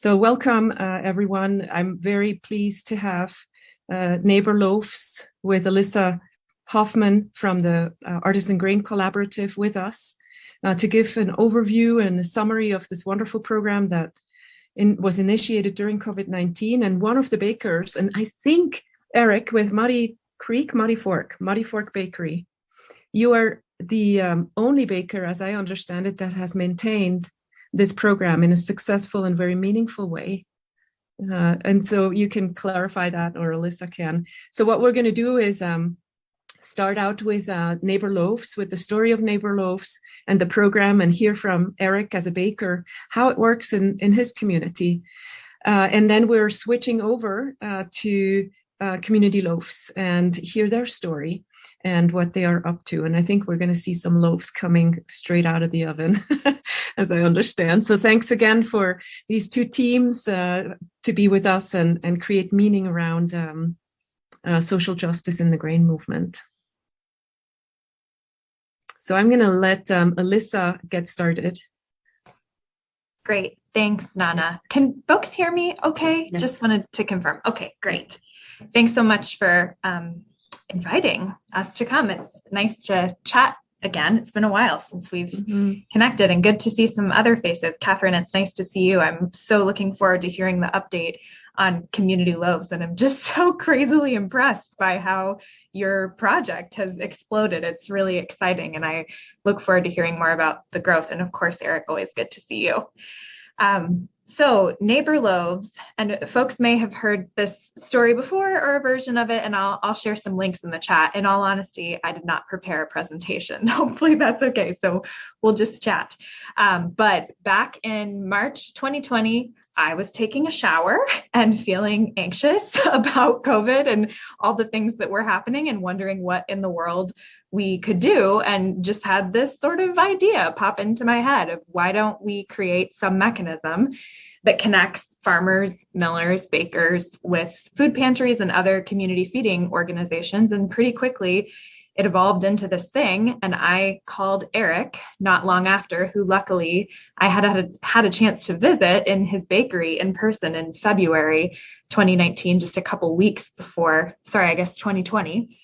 So welcome, everyone. I'm very pleased to have Neighbor Loaves with Alyssa Hoffman from the Artisan Grain Collaborative with us to give an overview and a summary of this wonderful program that was initiated during COVID-19. And one of the bakers, and I think Eric with Muddy Fork Bakery, you are the only baker, as I understand it, that has maintained this program in a successful and very meaningful way. And so you can clarify that, or Alyssa can. So what we're going to do is start out with Neighbor Loaves, with the story of Neighbor Loaves and the program, and hear from Eric as a baker, how it works in his community. And then we're switching over to Community Loaves and hear their story and what they are up to. And I think we're going to see some loaves coming straight out of the oven, as I understand. So thanks again for these two teams to be with us and create meaning around social justice in the grain movement. So I'm going to let Alyssa get started. Great. Thanks, Nana. Can folks hear me okay? Yes. Just wanted to confirm. Okay, great. Thanks so much for inviting us to come. It's nice to chat again. It's been a while since we've connected, and good to see some other faces. Katherine, it's nice to see you. I'm so looking forward to hearing the update on Community Loaves, and I'm just so crazily impressed by how your project has exploded. It's really exciting, and I look forward to hearing more about the growth. And of course, Eric, always good to see you. So Neighbor Loaves, and folks may have heard this story before or a version of it, and I'll share some links in the chat. In all honesty, I did not prepare a presentation. Hopefully that's okay. So we'll just chat. But back in March 2020, I was taking a shower and feeling anxious about COVID and all the things that were happening and wondering what in the world we could do, and just had this sort of idea pop into my head of why don't we create some mechanism that connects farmers, millers, bakers with food pantries and other community feeding organizations. And pretty quickly it evolved into this thing. And I called Eric not long after, who luckily I had a chance to visit in his bakery in person in February 2019, just a couple weeks before, 2020,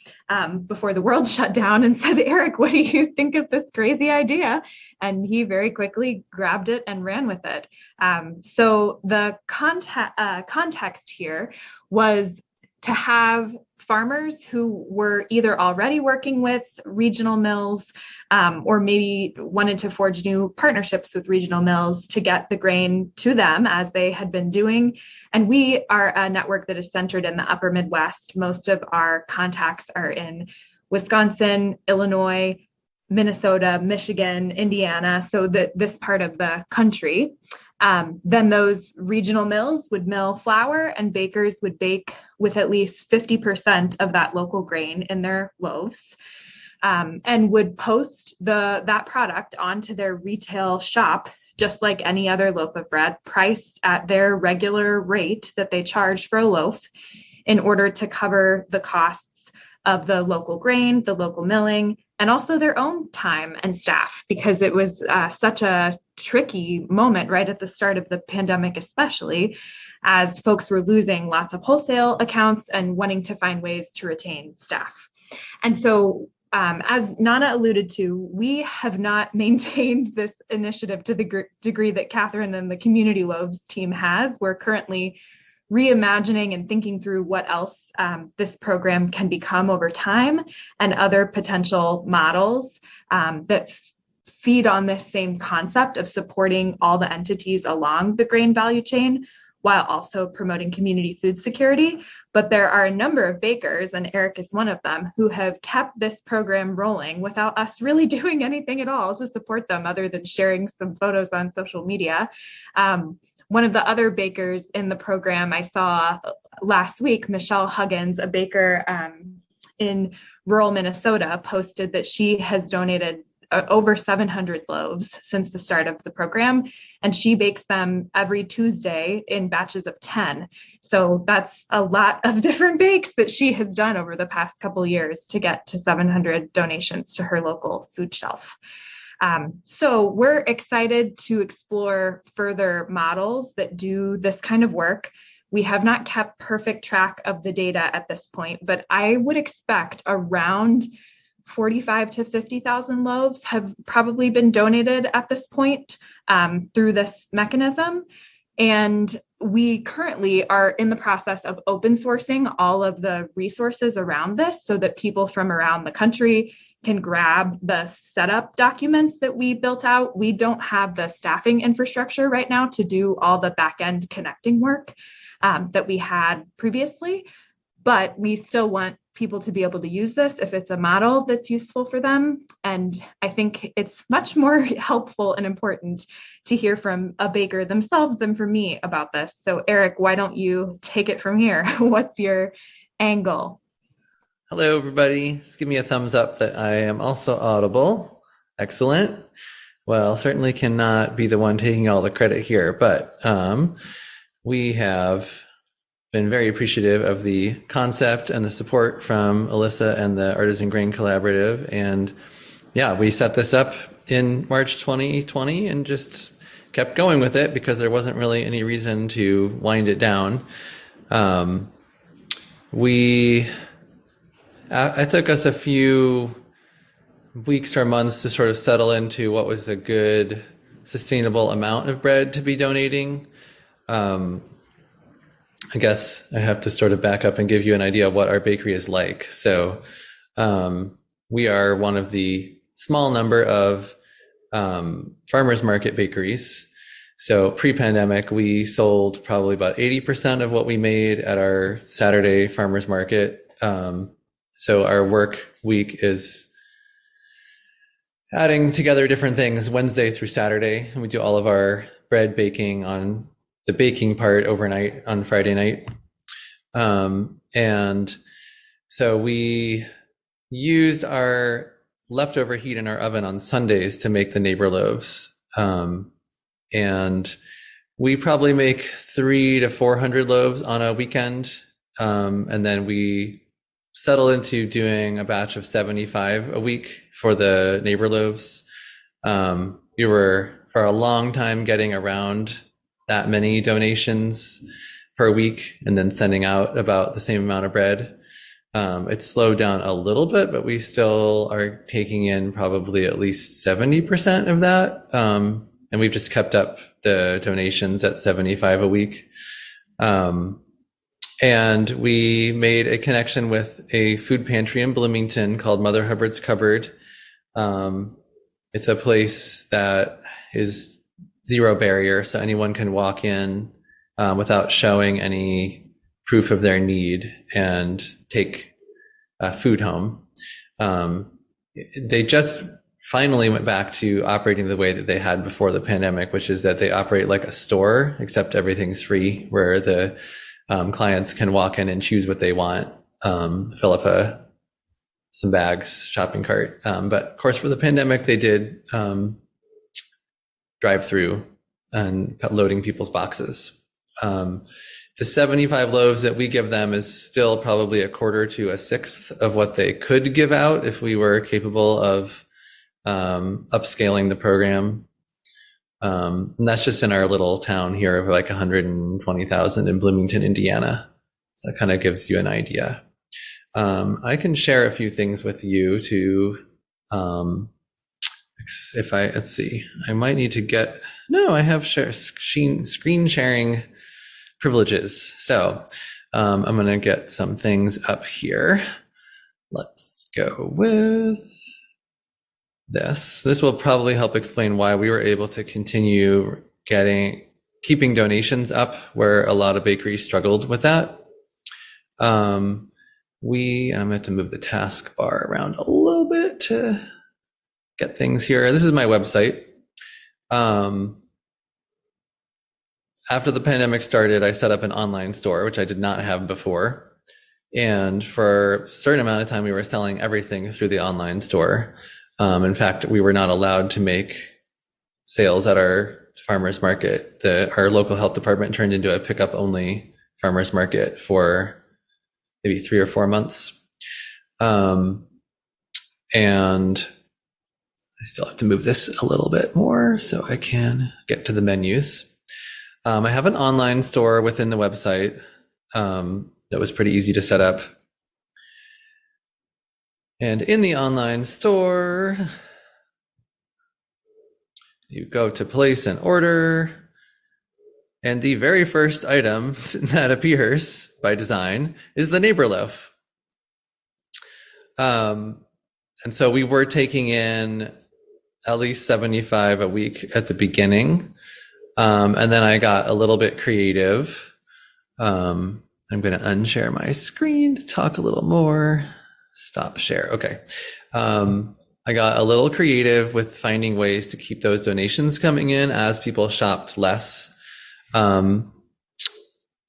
before the world shut down, and said, Eric, what do you think of this crazy idea? And he very quickly grabbed it and ran with it. So the context here was to have farmers who were either already working with regional mills or maybe wanted to forge new partnerships with regional mills to get the grain to them, as they had been doing. And we are a network that is centered in the upper Midwest. Most of our contacts are in Wisconsin, Illinois, Minnesota, Michigan, Indiana, so this part of the country. Then those regional mills would mill flour, and bakers would bake with at least 50% of that local grain in their loaves, and would post that product onto their retail shop, just like any other loaf of bread, priced at their regular rate that they charge for a loaf, in order to cover the costs of the local grain, the local milling, and also their own time and staff, because it was such a tricky moment right at the start of the pandemic, especially as folks were losing lots of wholesale accounts and wanting to find ways to retain staff. And so, as Nana alluded to, we have not maintained this initiative to the degree that Katherine and the Community Loaves team has. We're currently reimagining and thinking through what else this program can become over time, and other potential models that feed on this same concept of supporting all the entities along the grain value chain, while also promoting community food security. But there are a number of bakers, and Eric is one of them, who have kept this program rolling without us really doing anything at all to support them, other than sharing some photos on social media. One of the other bakers in the program I saw last week, Michelle Huggins, a baker in rural Minnesota, posted that she has donated over 700 loaves since the start of the program, and she bakes them every Tuesday in batches of 10. So that's a lot of different bakes that she has done over the past couple years to get to 700 donations to her local food shelf. So we're excited to explore further models that do this kind of work. We have not kept perfect track of the data at this point, but I would expect around 45 to 50,000 loaves have probably been donated at this point through this mechanism. And we currently are in the process of open sourcing all of the resources around this so that people from around the country can grab the setup documents that we built out. We don't have the staffing infrastructure right now to do all the back-end connecting work that we had previously, but we still want people to be able to use this if it's a model that's useful for them. And I think it's much more helpful and important to hear from a baker themselves than for me about this. So Eric, why don't you take it from here? What's your angle? Hello, everybody. Just give me a thumbs up that I am also audible. Excellent. Well, certainly cannot be the one taking all the credit here, but we have been very appreciative of the concept and the support from Alyssa and the Artisan Grain Collaborative. And yeah, we set this up in March 2020 and just kept going with it because there wasn't really any reason to wind it down. It took us a few weeks or months to sort of settle into what was a good, sustainable amount of bread to be donating. I guess I have to sort of back up and give you an idea of what our bakery is like. So we are one of the small number of farmers market bakeries. So pre-pandemic, we sold probably about 80% of what we made at our Saturday farmers market. So our work week is adding together different things Wednesday through Saturday. And we do all of our bread baking on the baking part overnight on Friday night. And so we used our leftover heat in our oven on Sundays to make the neighbor loaves. And we probably make 300 to 400 loaves on a weekend. And then we settle into doing a batch of 75 a week for the neighbor loaves. We were for a long time getting around that many donations per week and then sending out about the same amount of bread. It's slowed down a little bit, but we still are taking in probably at least 70% of that. And we've just kept up the donations at 75 a week. And we made a connection with a food pantry in Bloomington called Mother Hubbard's Cupboard. It's a place that is zero barrier, so anyone can walk in without showing any proof of their need and take food home. They just finally went back to operating the way that they had before the pandemic, which is that they operate like a store, except everything's free, where the clients can walk in and choose what they want, fill up some bags, shopping cart. But of course, for the pandemic, they did drive through and loading people's boxes. The 75 loaves that we give them is still probably a quarter to a sixth of what they could give out if we were capable of upscaling the program. And that's just in our little town here of like 120,000 in Bloomington, Indiana. So that kind of gives you an idea. I can share a few things with you to, let's see, I might need to I have screen sharing privileges. So I'm going to get some things up here. Let's go with this. This will probably help explain why we were able to continue keeping donations up where a lot of bakeries struggled with that. I'm going to have to move the taskbar around a little bit to get things here. This is my website. After the pandemic started, I set up an online store, which I did not have before. And for a certain amount of time, we were selling everything through the online store. In fact, we were not allowed to make sales at our farmers market. Our local health department turned into a pickup only farmers market for maybe 3 or 4 months. And I still have to move this a little bit more so I can get to the menus. I have an online store within the website that was pretty easy to set up. And in the online store, you go to place an order, and the very first item that appears by design is the neighbor loaf. And so we were taking in at least 75 a week at the beginning. And then I got a little bit creative. I'm going to unshare my screen to talk a little more. Stop share. Okay. I got a little creative with finding ways to keep those donations coming in as people shopped less on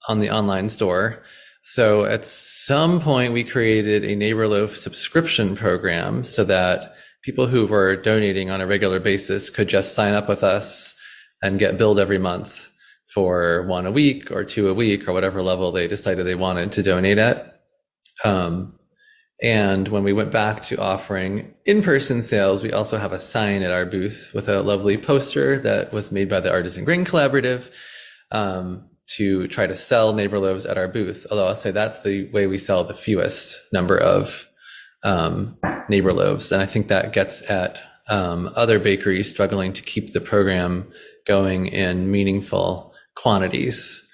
the online store. So at some point we created a Neighbor Loaf subscription program so that people who were donating on a regular basis could just sign up with us and get billed every month for 1 a week or 2 a week or whatever level they decided they wanted to donate at. And when we went back to offering in-person sales, we also have a sign at our booth with a lovely poster that was made by the Artisan Grain Collaborative to try to sell neighbor loaves at our booth. Although I'll say that's the way we sell the fewest number of neighbor loaves. And I think that gets at other bakeries struggling to keep the program going in meaningful quantities.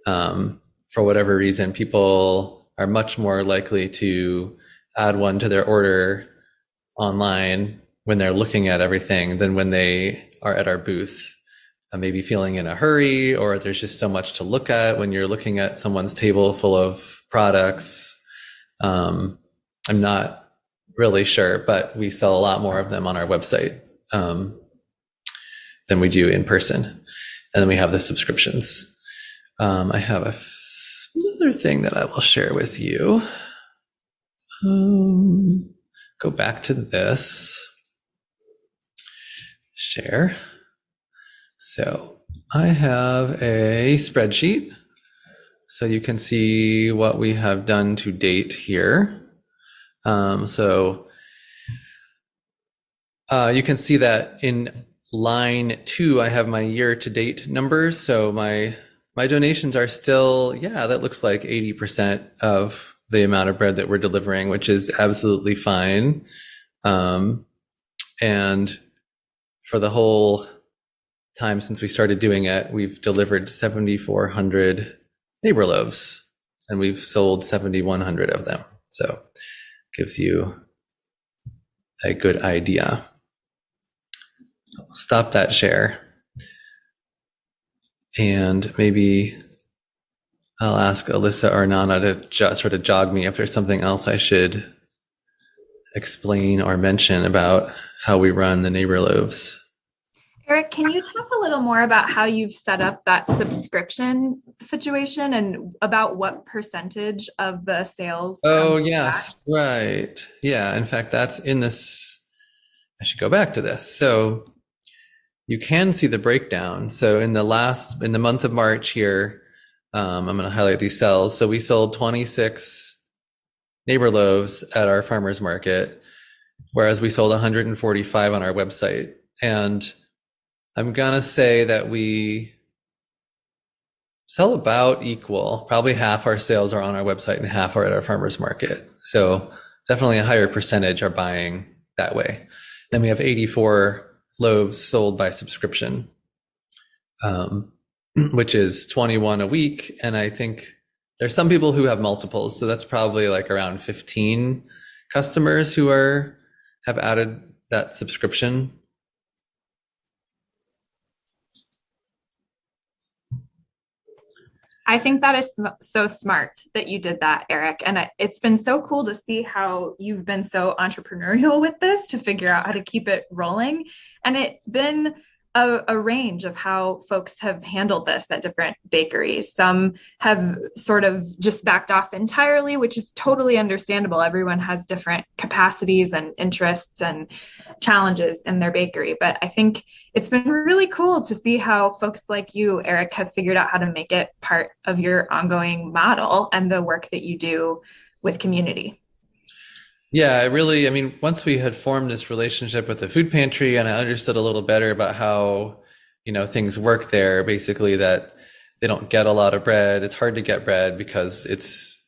For whatever reason, people are much more likely to add one to their order online when they're looking at everything than when they are at our booth, maybe feeling in a hurry, or there's just so much to look at when you're looking at someone's table full of products. I'm not really sure, but we sell a lot more of them on our website than we do in person. And then we have the subscriptions. I have another thing that I will share with you. Go back to this. Share. So I have a spreadsheet. So you can see what we have done to date here. So you can see that in line 2, I have my year-to-date numbers. So my donations are still, that looks like 80% of the amount of bread that we're delivering, which is absolutely fine. And for the whole time since we started doing it, we've delivered 7,400 neighbor loaves, and we've sold 7,100 of them. So gives you a good idea. I'll stop that share. And maybe I'll ask Alyssa or Nana to sort of jog me if there's something else I should explain or mention about how we run the neighbor loaves. Eric, can you talk a little more about how you've set up that subscription situation and about what percentage of the sales? Oh, yes, right. Yeah, in fact, that's in this. I should go back to this. So you can see the breakdown. So in the month of March here, I'm going to highlight these sales. So we sold 26 neighbor loaves at our farmers market, whereas we sold 145 on our website. And I'm going to say that we sell about equal. Probably half our sales are on our website and half are at our farmers market. So definitely a higher percentage are buying that way. Then we have 84 loaves sold by subscription, which is 21 a week. And I think there's some people who have multiples. So that's probably like around 15 customers who have added that subscription. I think that is so smart that you did that, Eric. And it's been so cool to see how you've been so entrepreneurial with this to figure out how to keep it rolling. And it's been a range of how folks have handled this at different bakeries. Some have sort of just backed off entirely, which is totally understandable. Everyone has different capacities and interests and challenges in their bakery. But I think it's been really cool to see how folks like you, Eric, have figured out how to make it part of your ongoing model and the work that you do with community. Yeah, it really, I mean, once we had formed this relationship with the food pantry and I understood a little better about how, things work there, basically that they don't get a lot of bread. It's hard to get bread because it's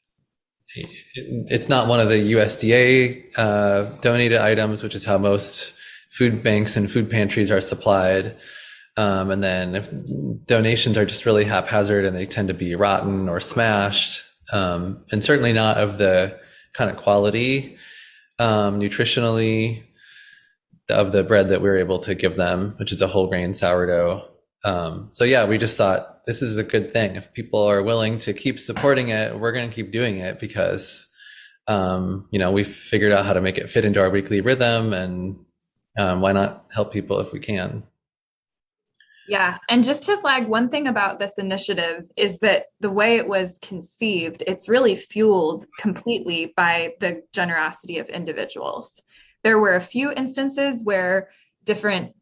not one of the USDA donated items, which is how most food banks and food pantries are supplied. And then if donations are just really haphazard and they tend to be rotten or smashed, and certainly not of the kind of quality nutritionally of the bread that we were able to give them, which is a whole grain sourdough. So yeah, we just thought this is a good thing. If people are willing to keep supporting it, we're going to keep doing it because, we figured out how to make it fit into our weekly rhythm, and why not help people if we can? Yeah. And just to flag one thing about this initiative is that the way it was conceived, it's really fueled completely by the generosity of individuals. There were a few instances where different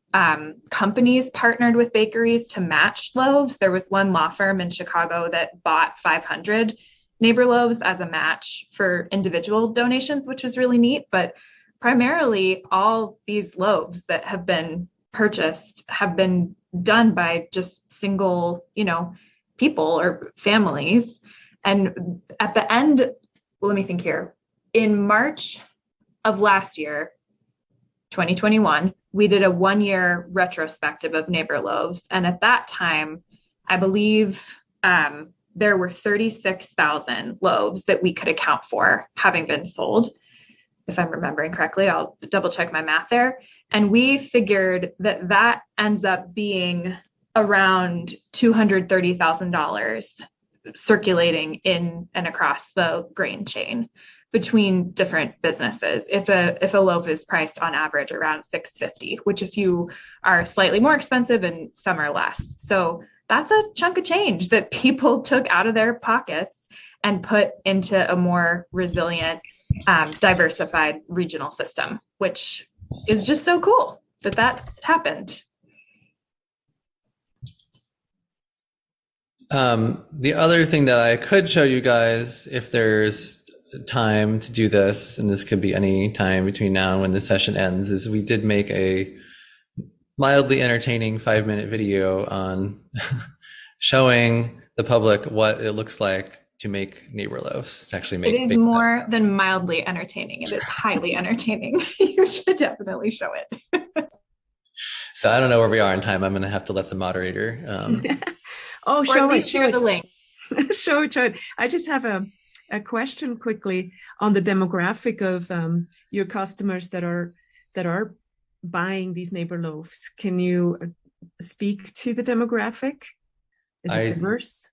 companies partnered with bakeries to match loaves. There was one law firm in Chicago that bought 500 neighbor loaves as a match for individual donations, which was really neat. But primarily all these loaves that have been purchased have been done by just single, people or families. And at the end, let me think here. In March of last year, 2021, we did a 1-year retrospective of neighbor loaves. And at that time, I believe there were 36,000 loaves that we could account for having been sold. If I'm remembering correctly, I'll double check my math there. And we figured that ends up being around $230,000 circulating in and across the grain chain between different businesses. If a loaf is priced on average around $6.50, which a few are slightly more expensive and some are less. So that's a chunk of change that people took out of their pockets and put into a more resilient, diversified regional system, which is just so cool that happened. The other thing that I could show you guys, if there's time to do this, and this could be any time between now and when the session ends, is we did make a mildly entertaining 5-minute video on showing the public what it looks like to make neighbor loaves. To actually make it is more than mildly entertaining. It is highly entertaining. You should definitely show it. So I don't know where we are in time. I'm going to have to let the moderator. Share the link. Show it. I just have a question quickly on the demographic of your customers that are buying these neighbor loaves. Can you speak to the demographic? Is it diverse?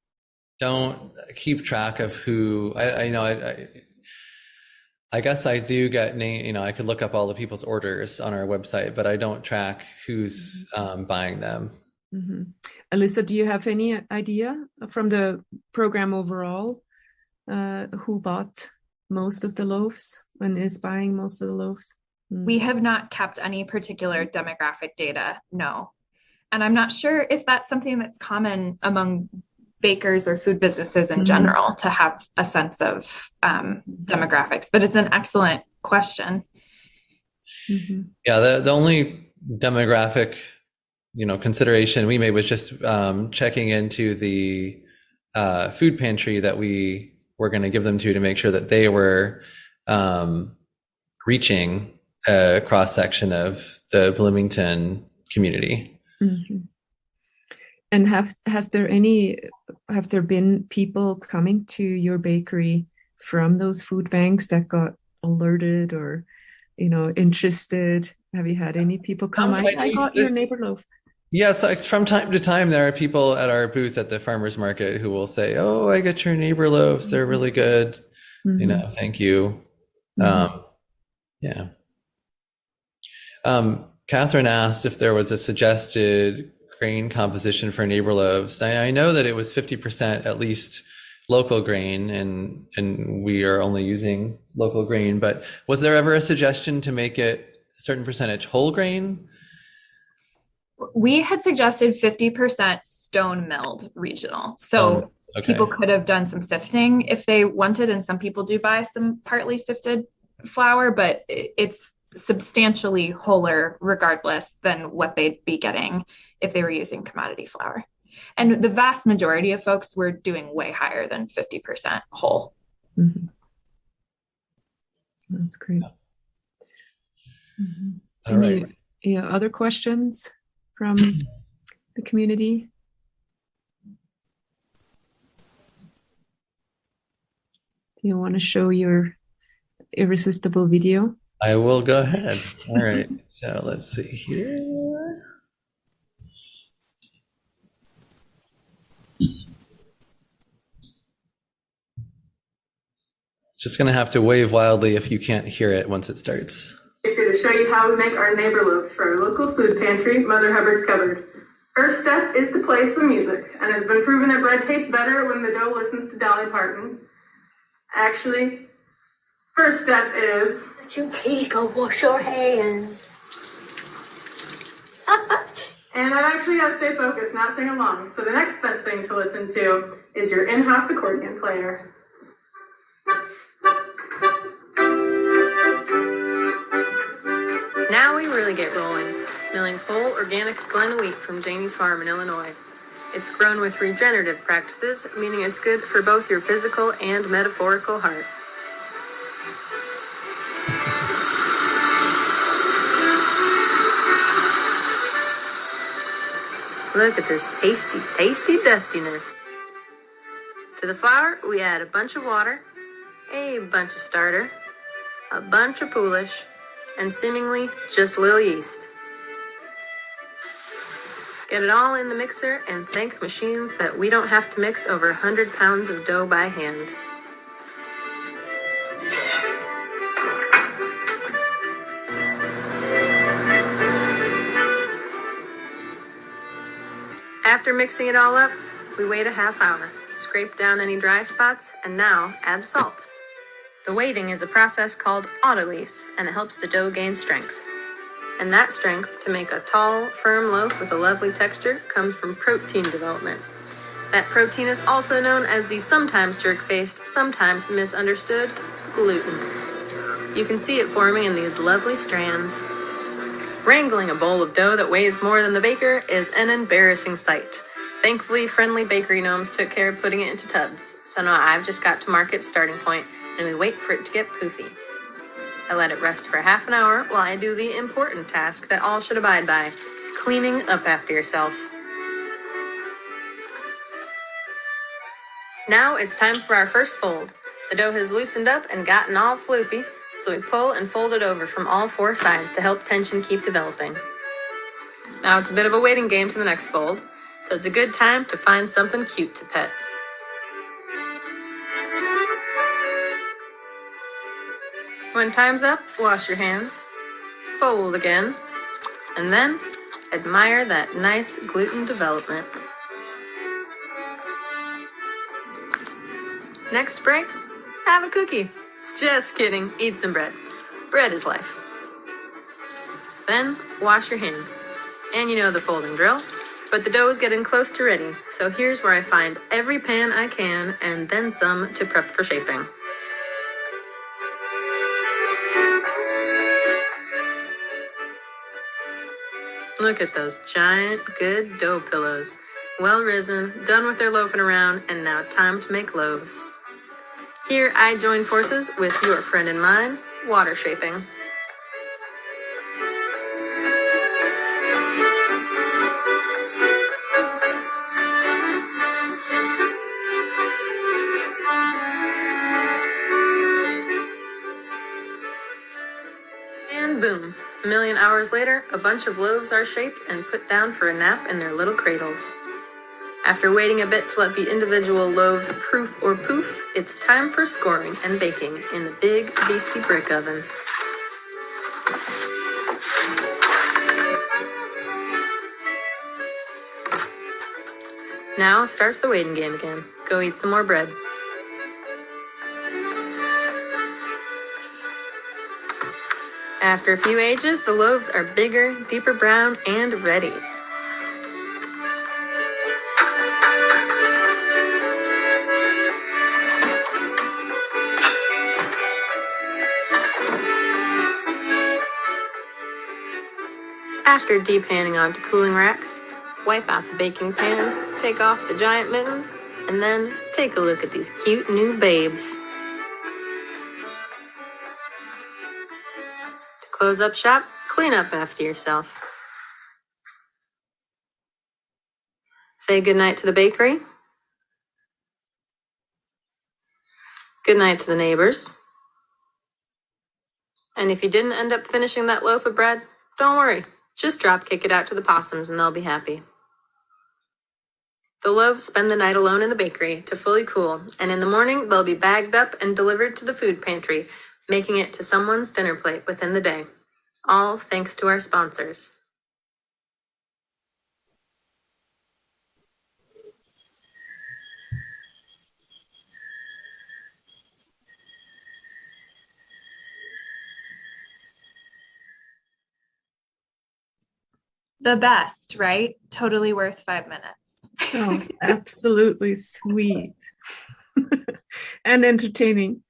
Don't keep track of who I guess I do get I could look up all the people's orders on our website, but I don't track who's buying them. Mm-hmm. Alyssa, do you have any idea from the program overall who bought most of the loaves and is buying most of the loaves? We have not kept any particular demographic data, no. And I'm not sure if that's something that's common among bakers or food businesses in general to have a sense of demographics, but it's an excellent question. Mm-hmm. Yeah, the only demographic, consideration we made was just checking into the food pantry that we were going to give them to make sure that they were reaching a cross section of the Bloomington community. Mm-hmm. And have there been people coming to your bakery from those food banks that got alerted or, interested? Have you had any people come? I got your neighbor loaf. Yes, from time to time, there are people at our booth at the farmers market who will say, "Oh, I get your neighbor loaves. They're really good. Mm-hmm. Thank you." Mm-hmm. Yeah. Katherine asked if there was a suggested grain composition for neighbor loaves. I know that it was 50% at least local grain, and we are only using local grain, but was there ever a suggestion to make it a certain percentage whole grain? We had suggested 50% stone milled regional. So people could have done some sifting if they wanted, and some people do buy some partly sifted flour, but it's substantially wholer regardless than what they'd be getting if they were using commodity flour. And the vast majority of folks were doing way higher than 50% whole. Mm-hmm. That's great. Mm-hmm. All right. Yeah, other questions from the community? Do you want to show your irresistible video? I will go ahead. All right. So let's see here. Just going to have to wave wildly if you can't hear it once it starts. We're here to show you how we make our neighbor loaves for our local food pantry, Mother Hubbard's Cupboard. First step is to play some music, and it's been proven that bread tastes better when the dough listens to Dolly Parton. Actually, first step is... Would you please go wash your hands? And I've actually got to stay focused, not sing along. So the next best thing to listen to is your in-house accordion player. Now we really get rolling, milling whole organic Glen wheat from Janie's farm in Illinois. It's grown with regenerative practices, meaning it's good for both your physical and metaphorical heart. Look at this tasty, tasty dustiness. To the flour, we add a bunch of water, a bunch of starter, a bunch of Polish, and seemingly just a little yeast. Get it all in the mixer and thank machines that we don't have to mix over 100 pounds of dough by hand. After mixing it all up, we wait a half hour, scrape down any dry spots, and now add salt. The waiting is a process called autolyse, and it helps the dough gain strength. And that strength to make a tall, firm loaf with a lovely texture comes from protein development. That protein is also known as the sometimes jerk-faced, sometimes misunderstood gluten. You can see it forming in these lovely strands. Wrangling a bowl of dough that weighs more than the baker is an embarrassing sight. Thankfully, friendly bakery gnomes took care of putting it into tubs, so now I've just got to mark its starting point, and we wait for it to get poofy. I let it rest for half an hour while I do the important task that all should abide by, cleaning up after yourself. Now it's time for our first fold. The dough has loosened up and gotten all floopy, so we pull and fold it over from all four sides to help tension keep developing. Now it's a bit of a waiting game to the next fold, so it's a good time to find something cute to pet. When time's up, wash your hands, fold again, and then admire that nice gluten development. Next break, have a cookie. Just kidding, eat some bread. Bread is life. Then wash your hands. And you know the folding drill, but the dough is getting close to ready, so here's where I find every pan I can and then some to prep for shaping. Look at those giant, good dough pillows. Well risen, done with their loafing around, and now time to make loaves. Here I join forces with your friend and mine, water shaping. And boom. A million hours later, a bunch of loaves are shaped and put down for a nap in their little cradles. After waiting a bit to let the individual loaves proof or poof, it's time for scoring and baking in the big, beastie brick oven. Now starts the waiting game again. Go eat some more bread. After a few ages, the loaves are bigger, deeper brown, and ready. After depanning onto cooling racks, wipe out the baking pans, take off the giant mittens, and then take a look at these cute new babes. To close up shop, clean up after yourself. Say goodnight to the bakery. Goodnight to the neighbors. And if you didn't end up finishing that loaf of bread, don't worry. Just drop kick it out to the possums and they'll be happy. The loaves spend the night alone in the bakery to fully cool, and in the morning they'll be bagged up and delivered to the food pantry, making it to someone's dinner plate within the day. All thanks to our sponsors. The best, right? Totally worth 5 minutes. Oh, absolutely sweet and entertaining,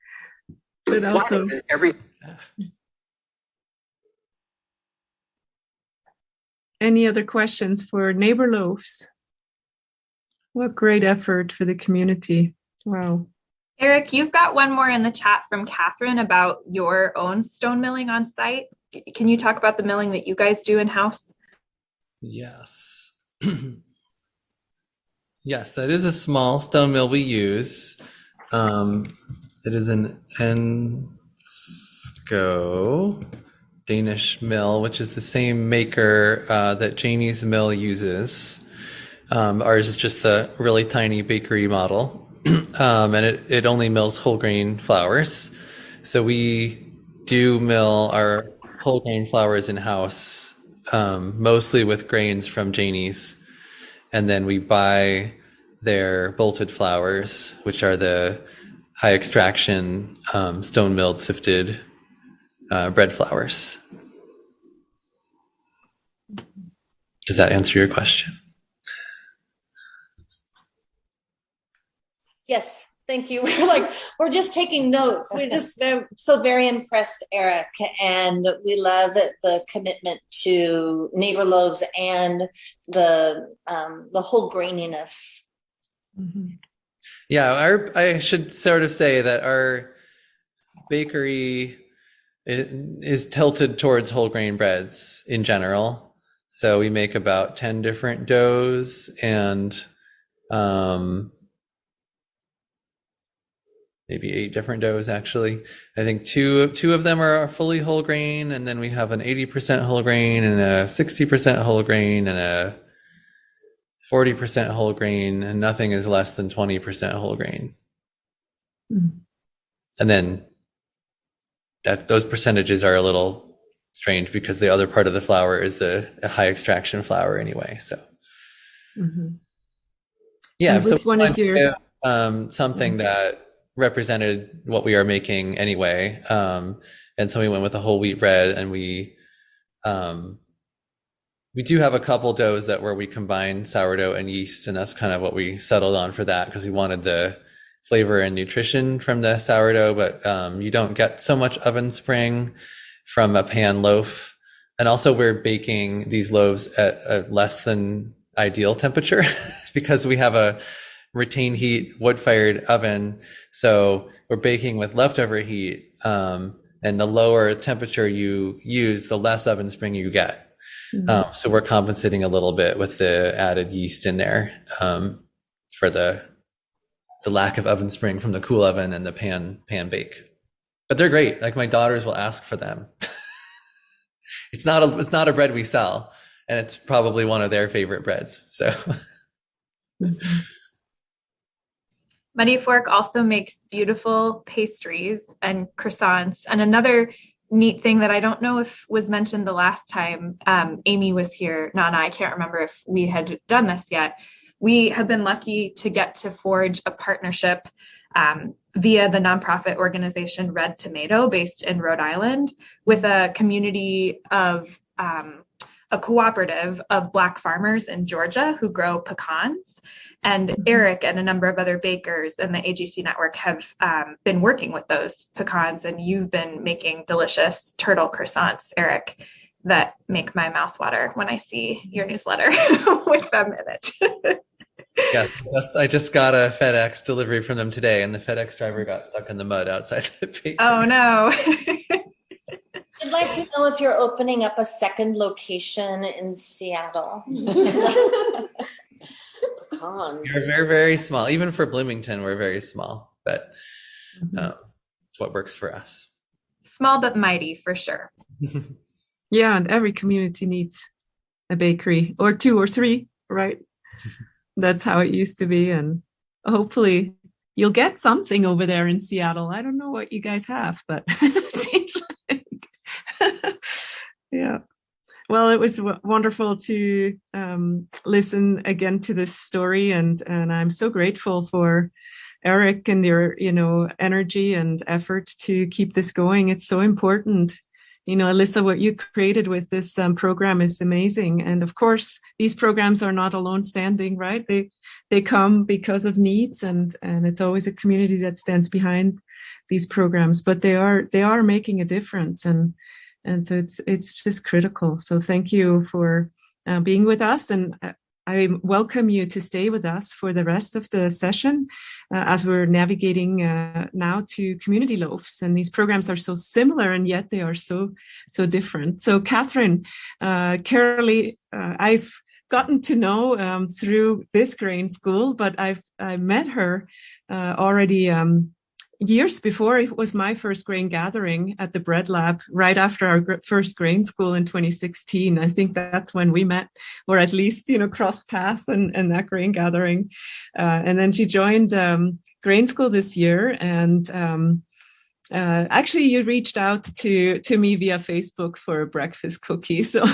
but also Any other questions for Neighbor Loaves? What great effort for the community. Wow. Eric, you've got one more in the chat from Katherine about your own stone milling on site. Can you talk about the milling that you guys do in-house? Yes. Yes, that is a small stone mill we use. It is an Ensko Danish mill, which is the same maker that Janie's mill uses. Ours is just the really tiny bakery model, and it only mills whole grain flours. So we do mill our whole grain flours in-house, mostly with grains from Janie's. And then we buy their bolted flours, which are the high extraction, stone milled sifted bread flours. Does that answer your question? Yes, thank you. We're just taking notes. We're just very impressed, Eric, and we love the commitment to Neighbor Loaves and the whole graininess. Mm-hmm. Yeah, I should sort of say that our bakery is tilted towards whole grain breads in general. So we make about 10 different doughs, and maybe 8 different doughs, actually. I think two of them are fully whole grain, and then we have an 80% whole grain and a 60% whole grain and a 40% whole grain, and nothing is less than 20% whole grain. Mm. And then those percentages are a little strange because the other part of the flour is the high extraction flour anyway. So, Mm-hmm. yeah. And so which one is your something that represented what we are making anyway. And so we went with a whole wheat bread, and we do have a couple doughs where we combine sourdough and yeast, and that's kind of what we settled on for that, because we wanted the flavor and nutrition from the sourdough, but you don't get so much oven spring from a pan loaf. And also we're baking these loaves at a less than ideal temperature because we have a retained heat wood-fired oven. So we're baking with leftover heat, and the lower temperature you use, the less oven spring you get. Mm-hmm. So we're compensating a little bit with the added yeast in there for the lack of oven spring from the cool oven and the pan bake. But they're great. Like, my daughters will ask for them. It's not a bread we sell, and it's probably one of their favorite breads. So. Mm-hmm. Muddy Fork also makes beautiful pastries and croissants. And another neat thing that I don't know if was mentioned the last time Amy was here, Nana, I can't remember if we had done this yet. We have been lucky to get to forge a partnership via the nonprofit organization Red Tomato, based in Rhode Island, with a community of a cooperative of Black farmers in Georgia who grow pecans. And Eric and a number of other bakers in the AGC network have been working with those pecans, and you've been making delicious turtle croissants, Eric. that make my mouth water when I see your newsletter with them in it. Yeah, I just got a FedEx delivery from them today, and the FedEx driver got stuck in the mud outside the bakery. Oh no. I'd like to know if you're opening up a second location in Seattle. Pecans. We're very, very small. Even for Bloomington, we're very small, but it's what works for us. Small but mighty, for sure. Yeah, and every community needs a bakery, or 2 or 3, right? That's how it used to be. And hopefully you'll get something over there in Seattle. I don't know what you guys have, but it seems like, yeah. Well, it was wonderful to listen again to this story. And I'm so grateful for Eric and your, energy and effort to keep this going. It's so important. Alyssa, what you created with this program is amazing. And of course, these programs are not alone standing, right? They come because of needs, and it's always a community that stands behind these programs, but they are making a difference. And so it's just critical. So thank you for being with us. And I welcome you to stay with us for the rest of the session as we're navigating now to community loaves. And these programs are so similar, and yet they are so different. So Katherine, Carolee, I've gotten to know through this grain school, but I met her already years before. It was my first grain gathering at the Bread Lab, right after our first grain school in 2016. I think that's when we met, or at least, crossed path and that grain gathering. And then she joined grain school this year. And actually, you reached out to me via Facebook for a breakfast cookie. So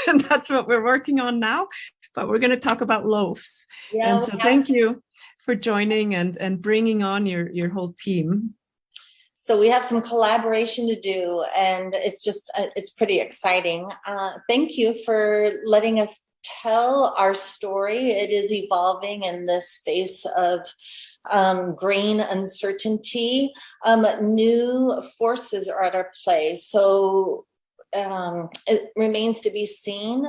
and that's what we're working on now. But we're going to talk about loaves. Yeah, and so thank you for joining and bringing on your whole team. So we have some collaboration to do, and it's pretty exciting. Thank you for letting us tell our story. It is evolving in this space of grain uncertainty. New forces are at our play. So it remains to be seen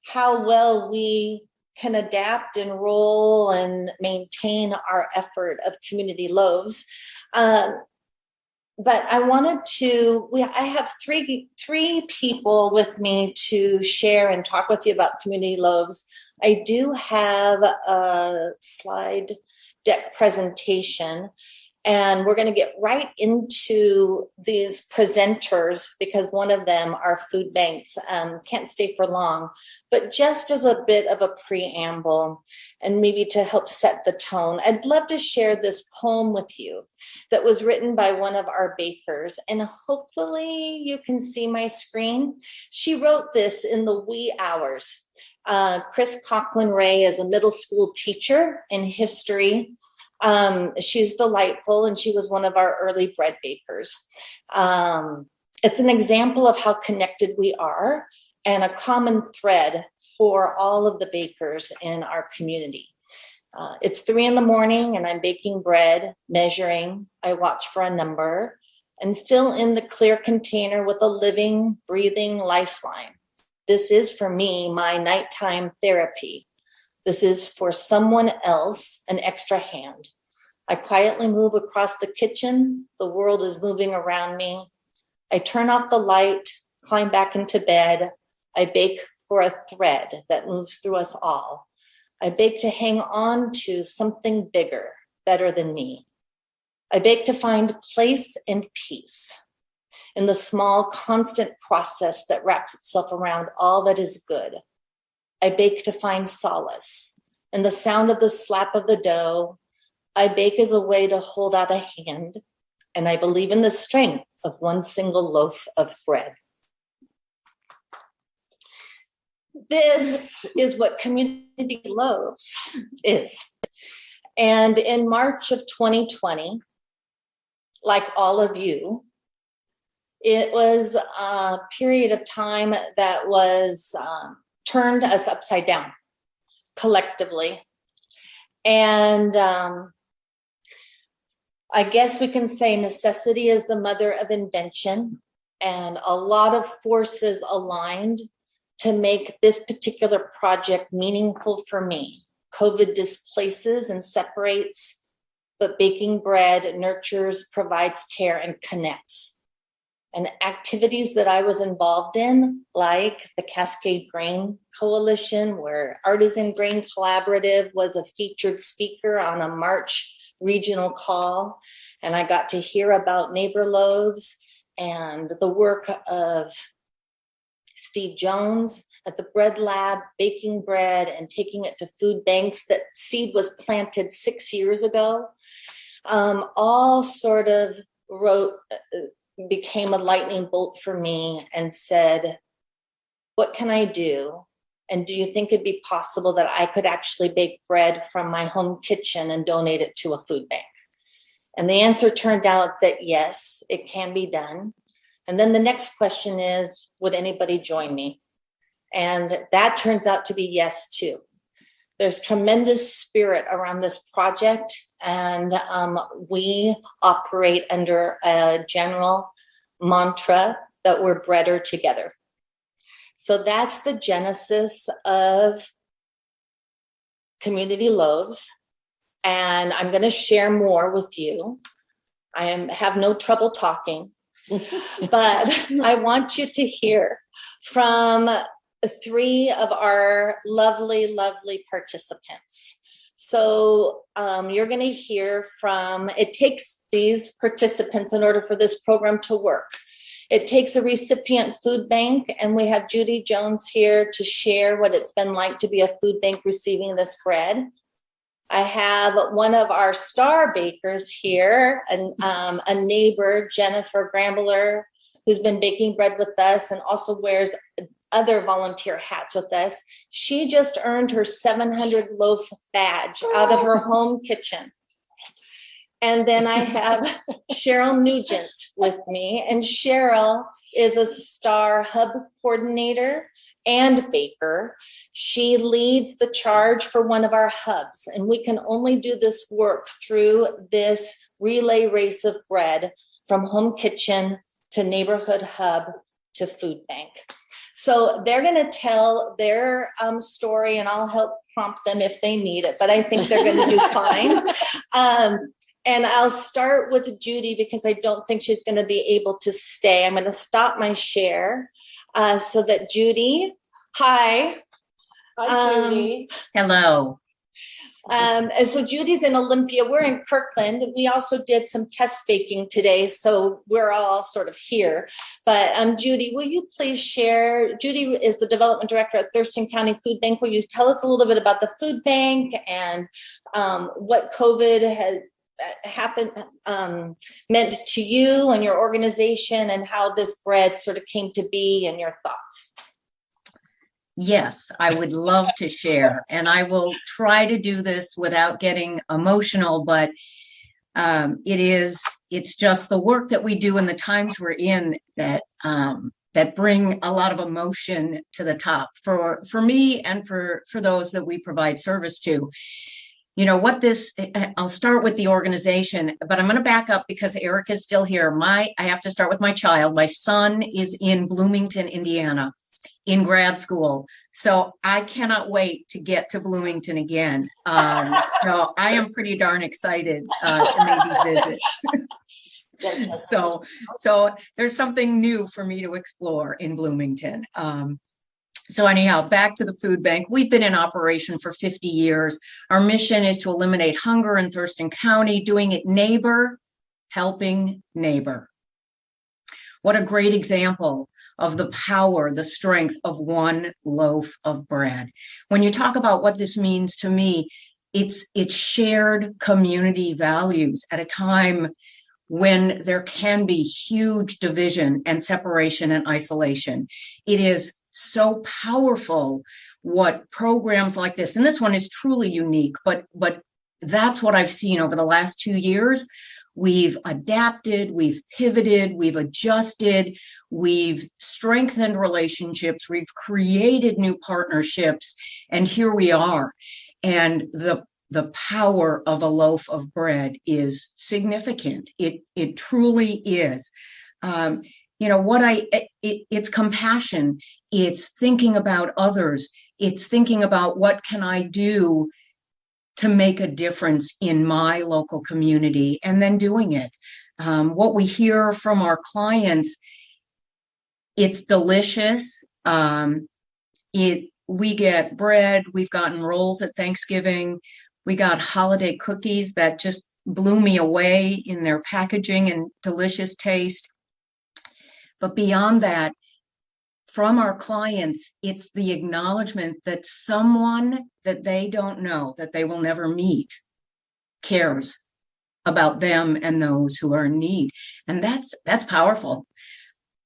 how well we can adapt and roll and maintain our effort of community loaves. But I wanted to, I have three people with me to share and talk with you about community loaves. I do have a slide deck presentation, and we're going to get right into these presenters because one of them, our food banks, can't stay for long. But just as a bit of a preamble and maybe to help set the tone, I'd love to share this poem with you that was written by one of our bakers. And hopefully you can see my screen. She wrote this in the wee hours. Chris Coughlin Ray is a middle school teacher in history. She's delightful, and she was one of our early bread bakers. It's an example of how connected we are and a common thread for all of the bakers in our community. It's 3 a.m. and I'm baking bread, measuring. I watch for a number and fill in the clear container with a living, breathing lifeline. This is for me, my nighttime therapy. This is for someone else, an extra hand. I quietly move across the kitchen. The world is moving around me. I turn off the light, climb back into bed. I bake for a thread that moves through us all. I bake to hang on to something bigger, better than me. I bake to find place and peace in the small, constant process that wraps itself around all that is good. I bake to find solace in the sound of the slap of the dough. I bake as a way to hold out a hand, and I believe in the strength of one single loaf of bread. This is what Community Loaves is. And in March of 2020, like all of you, it was a period of time that was turned us upside down collectively. And I guess we can say necessity is the mother of invention. and a lot of forces aligned to make this particular project meaningful for me. COVID displaces and separates, but baking bread nurtures, provides care, and connects. And activities that I was involved in, like the Cascade Grain Coalition, where Artisan Grain Collaborative was a featured speaker on a March regional call, and I got to hear about Neighbor Loaves and the work of Steve Jones at the Bread Lab, baking bread and taking it to food banks. That seed was planted 6 years ago. All sort of became a lightning bolt for me and said, what can I do? And do you think it'd be possible that I could actually bake bread from my home kitchen and donate it to a food bank? And the answer turned out that yes, it can be done. And then the next question is, would anybody join me? And that turns out to be yes, too. There's tremendous spirit around this project, and we operate under a general mantra that we're breader together. So that's the genesis of Community Loaves, and I'm going to share more with you. I have no trouble talking, but I want you to hear from 3 of our lovely, lovely participants. So you're going to hear from, it takes these participants in order for this program to work. It takes a recipient food bank, and we have Judy Jones here to share what it's been like to be a food bank receiving this bread. I have one of our star bakers here, a neighbor, Jennifer Grambler, who's been baking bread with us and also wears other volunteer hats with us. She just earned her 700 loaf badge out of her home kitchen. And then I have Cheryl Nugent with me, and Cheryl is a star hub coordinator and baker. She leads the charge for one of our hubs, and we can only do this work through this relay race of bread from home kitchen to neighborhood hub to food bank. So they're going to tell their story, and I'll help prompt them if they need it, but I think they're going to do fine. And I'll start with Judy because I don't think she's going to be able to stay. I'm going to stop my share so that Judy, hi. Hi, Judy. Hello. And so Judy's in Olympia. We're in Kirkland. We also did some test baking today, so we're all sort of here. But Judy, will you please share? Judy is the development director at Thurston County Food Bank. Will you tell us a little bit about the food bank and what COVID has meant to you and your organization, and how this bread sort of came to be, and your thoughts? Yes, I would love to share, and I will try to do this without getting emotional, but it's just the work that we do and the times we're in that bring a lot of emotion to the top for me and for those that we provide service to. You know what I'll start with the organization, but I'm going to back up because Eric is still here. I have to start with my child. My son is in Bloomington, Indiana, in grad school. So I cannot wait to get to Bloomington again. So I am pretty darn excited to maybe visit. So there's something new for me to explore in Bloomington. So anyhow, back to the food bank. We've been in operation for 50 years. Our mission is to eliminate hunger in Thurston County, doing it neighbor, helping neighbor. What a great example of the power, the strength of one loaf of bread. When you talk about what this means to me, it's shared community values at a time when there can be huge division and separation and isolation. It is so powerful what programs like this, and this one is truly unique, but that's what I've seen over the last 2 years. We've adapted, we've pivoted, we've adjusted, we've strengthened relationships, we've created new partnerships, and here we are. And the power of a loaf of bread is significant. It truly is. it's compassion. It's thinking about others. It's thinking about what can I do to make a difference in my local community, and then doing it. What we hear from our clients, it's delicious. We get bread. We've gotten rolls at Thanksgiving. We got holiday cookies that just blew me away in their packaging and delicious taste. But beyond that, from our clients, it's the acknowledgement that someone that they don't know, that they will never meet, cares about them and those who are in need. And that's powerful.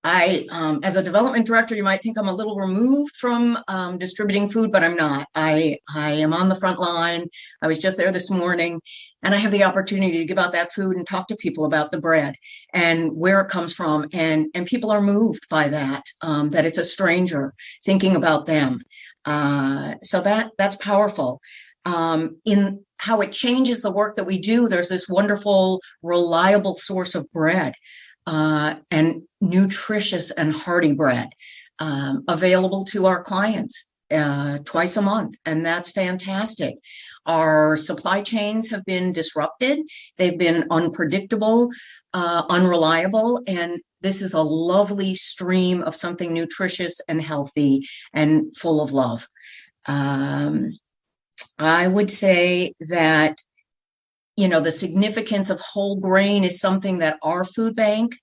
As a development director, you might think I'm a little removed from distributing food, but I'm not. I am on the front line. I was just there this morning, and I have the opportunity to give out that food and talk to people about the bread and where it comes from. And people are moved by that, that it's a stranger thinking about them. So that's powerful. In how it changes the work that we do, there's this wonderful, reliable source of bread. And nutritious and hearty bread available to our clients twice a month. And that's fantastic. Our supply chains have been disrupted. They've been unpredictable, unreliable. And this is a lovely stream of something nutritious and healthy and full of love. I would say that the significance of whole grain is something that our food bank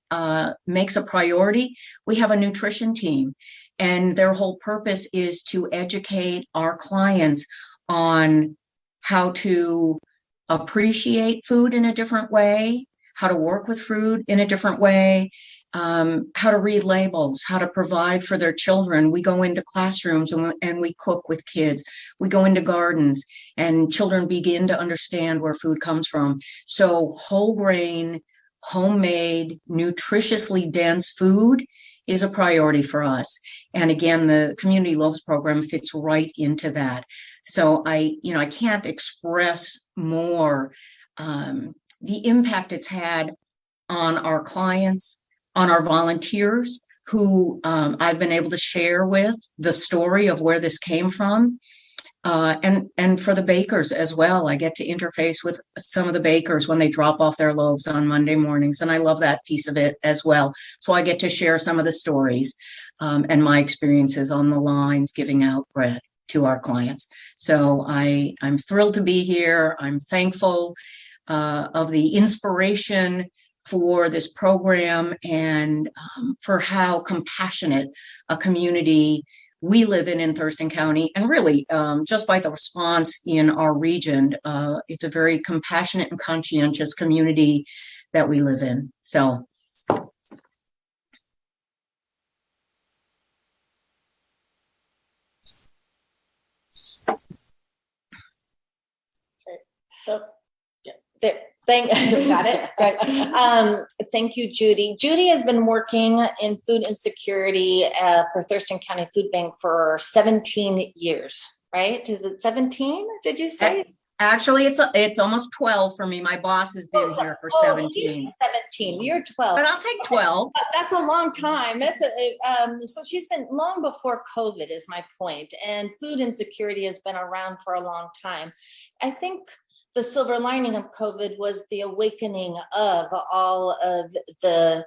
makes a priority. We have a nutrition team, and their whole purpose is to educate our clients on how to appreciate food in a different way, how to work with food in a different way, how to read labels, how to provide for their children. We go into classrooms and we cook with kids. We go into gardens, and children begin to understand where food comes from. So whole grain, homemade, nutritiously dense food is a priority for us. And again, the Community Loaves program fits right into that. So I can't express more the impact it's had on our clients, on our volunteers who I've been able to share with the story of where this came from. And for the bakers as well. I get to interface with some of the bakers when they drop off their loaves on Monday mornings. And I love that piece of it as well. So I get to share some of the stories and my experiences on the lines giving out bread to our clients. So I'm thrilled to be here. I'm thankful of the inspiration for this program and for how compassionate a community we live in Thurston County. And really, just by the response in our region, it's a very compassionate and conscientious community that we live in. So. So, yeah, there. Got it. Right. Thank you, Judy. Judy has been working in food insecurity for Thurston County Food Bank for 17 years, right? Is it 17? Did you say? Actually, it's almost 12 for me. My boss has been here for 17. 17. You're 12. But I'll take 12. That's a long time. That's so she's been long before COVID is my point. And food insecurity has been around for a long time. I think the silver lining of COVID was the awakening of all of the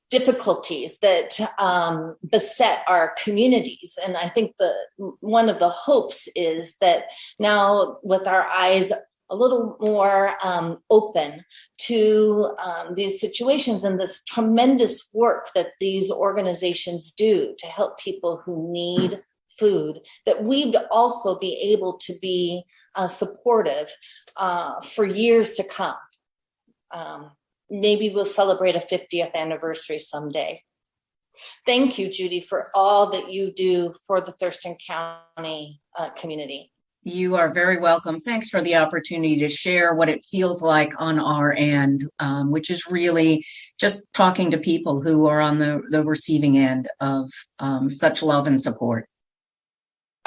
difficulties that beset our communities. And I think one of the hopes is that now with our eyes a little more open to these situations and this tremendous work that these organizations do to help people who need food, that we'd also be able to be supportive for years to come. Maybe we'll celebrate a 50th anniversary someday. Thank you, Judy, for all that you do for the Thurston County community. You are very welcome. Thanks for the opportunity to share what it feels like on our end, which is really just talking to people who are on the receiving end of such love and support.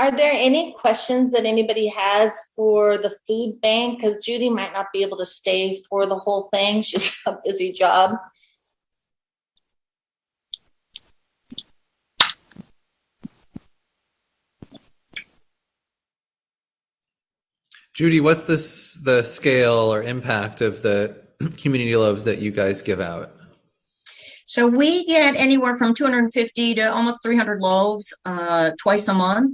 Are there any questions that anybody has for the food bank? Because Judy might not be able to stay for the whole thing. She's got a busy job. Judy, what's the scale or impact of the community loaves that you guys give out? So we get anywhere from 250 to almost 300 loaves twice a month.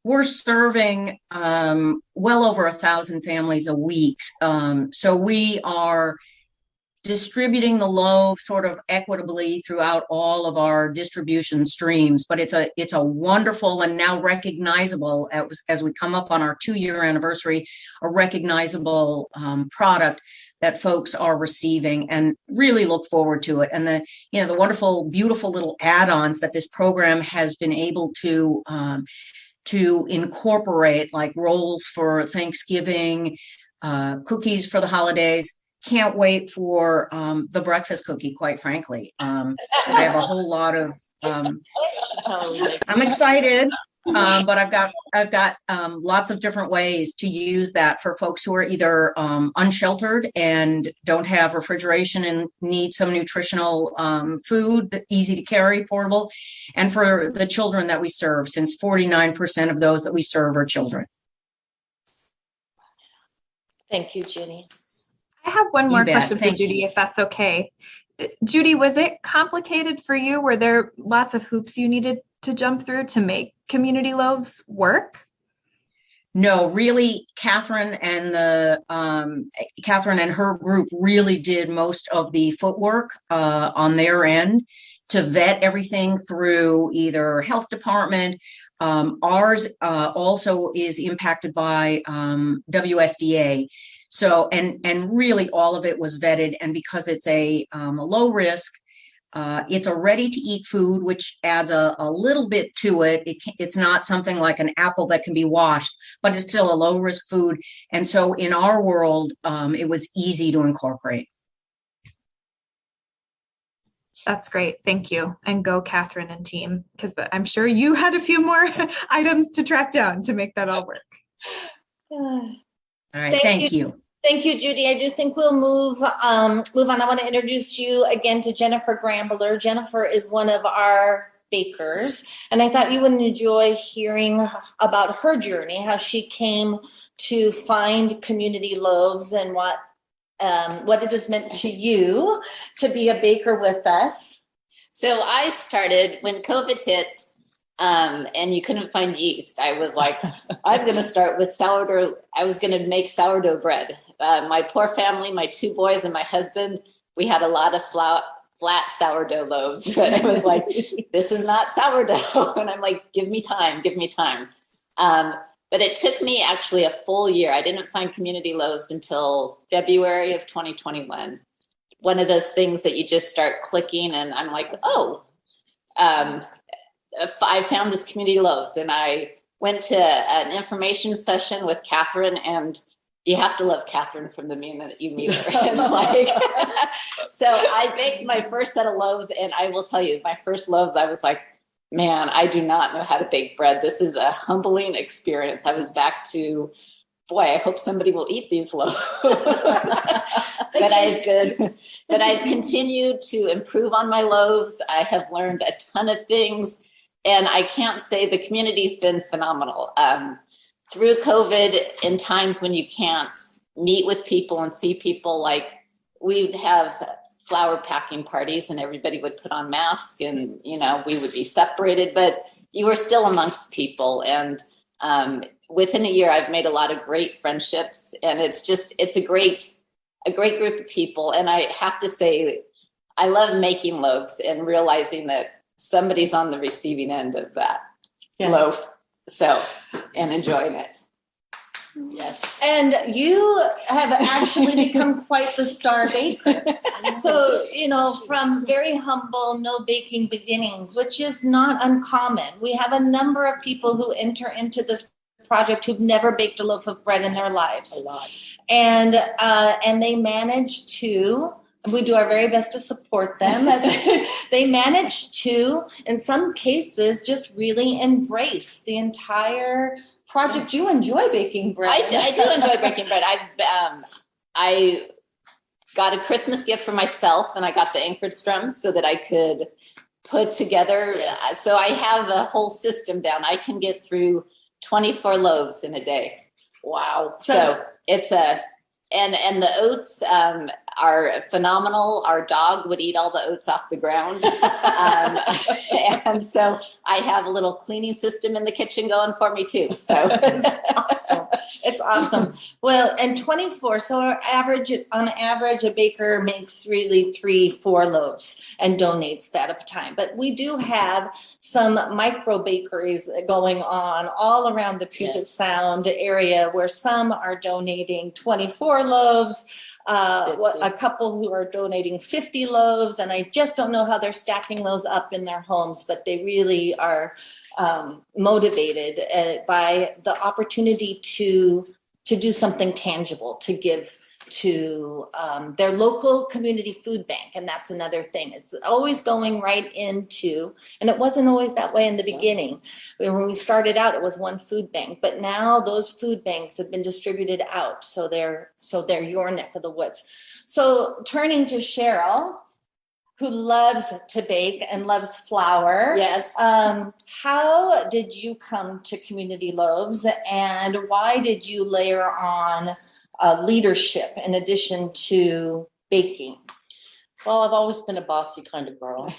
We're serving well over 1,000 families a week. So we are distributing the loaf sort of equitably throughout all of our distribution streams, but it's a wonderful and now recognizable, as we come up on our 2-year anniversary, a recognizable product that folks are receiving and really look forward to it. And the wonderful, beautiful little add-ons that this program has been able to incorporate, like rolls for Thanksgiving, cookies for the holidays. Can't wait for the breakfast cookie, quite frankly. I have a whole lot of I'm excited, but I've got lots of different ways to use that for folks who are either unsheltered and don't have refrigeration and need some nutritional food, easy to carry, portable, and for the children that we serve, since 49% of those that we serve are children. Thank you, Judy. I have one more question for Thank Judy, you. if that's okay. Judy, was it complicated for you? Were there lots of hoops you needed to jump through to make community loaves work? No, really, Katherine and her group really did most of the footwork on their end to vet everything through either health department. Ours also is impacted by WSDA. So, and really all of it was vetted. And because it's a low risk, it's a ready to eat food, which adds a little bit to it. It's not something like an apple that can be washed, but it's still a low risk food. And so in our world, it was easy to incorporate. That's great. Thank you. And go Katherine and team, because I'm sure you had a few more items to track down to make that all work. All right, thank you. Thank you, Judy. I do think we'll move on. I want to introduce you again to Jennifer Grambler. Jennifer is one of our bakers, and I thought you would enjoy hearing about her journey, how she came to find Community Loaves and what it has meant to you to be a baker with us. So I started when COVID hit. And you couldn't find yeast. I was like, I'm going to start with sourdough. I was going to make sourdough bread. My poor family, my 2 boys and my husband, we had a lot of flat sourdough loaves. But I was like, this is not sourdough. And I'm like, give me time. But it took me actually a full year. I didn't find Community Loaves until February of 2021. One of those things that you just start clicking and I'm like, I found this Community Loaves, and I went to an information session with Katherine, and you have to love Katherine from the minute you meet her. It's like, so I baked my first set of loaves, and I will tell you, my first loaves, I was like, man, I do not know how to bake bread. This is a humbling experience. I was back to, boy, I hope somebody will eat these loaves. But I've continued to improve on my loaves. I have learned a ton of things. And I can't say the community's been phenomenal. Through COVID, in times when you can't meet with people and see people, like we would have flower packing parties and everybody would put on masks and, we would be separated, but you were still amongst people. And within a year, I've made a lot of great friendships, and it's a great group of people. And I have to say, I love making loaves and realizing that somebody's on the receiving end of that loaf. So, and enjoying it. Yes. And you have actually become quite the star baker. So, from very humble, no baking beginnings, which is not uncommon. We have a number of people who enter into this project who've never baked a loaf of bread in their lives. A lot. And they manage to We do our very best to support them. They manage to, in some cases, just really embrace the entire project. You enjoy baking bread. I do enjoy baking bread. I got a Christmas gift for myself, and I got the Ankerstrom so that I could put together. Yes. So I have a whole system down. I can get through 24 loaves in a day. Wow. So it's and the oats are phenomenal. Our dog would eat all the oats off the ground. And so I have a little cleaning system in the kitchen going for me too. So it's awesome. It's awesome. Well, and 24. So on average, a baker makes really 3-4 loaves and donates that at a time. But we do have some micro bakeries going on all around the Puget Sound area, where some are donating 24 loaves. A couple who are donating 50 loaves, and I just don't know how they're stacking those up in their homes, but they really are motivated by the opportunity to do something tangible, to give to their local community food bank. And that's another thing. It's always going right into, and it wasn't always that way in the beginning. When we started out, it was one food bank, but now those food banks have been distributed out. So they're your neck of the woods. So turning to Cheryl, who loves to bake and loves flour. yes. How did you come to Community Loaves, and why did you layer on leadership in addition to baking? Well, I've always been a bossy kind of girl.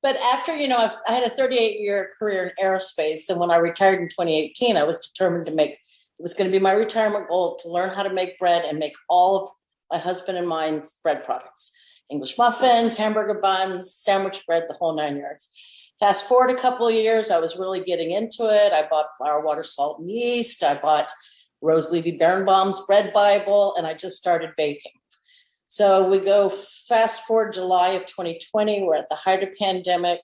But after, I had a 38-year career in aerospace. And when I retired in 2018, I was determined it was going to be my retirement goal to learn how to make bread and make all of my husband and mine's bread products. English muffins, hamburger buns, sandwich bread, the whole 9 yards. Fast forward a couple of years, I was really getting into it. I bought flour, water, salt, and yeast. I bought Rose Levy Berenbaum's Bread Bible, and I just started baking. So we go fast forward July of 2020, we're at the height of pandemic.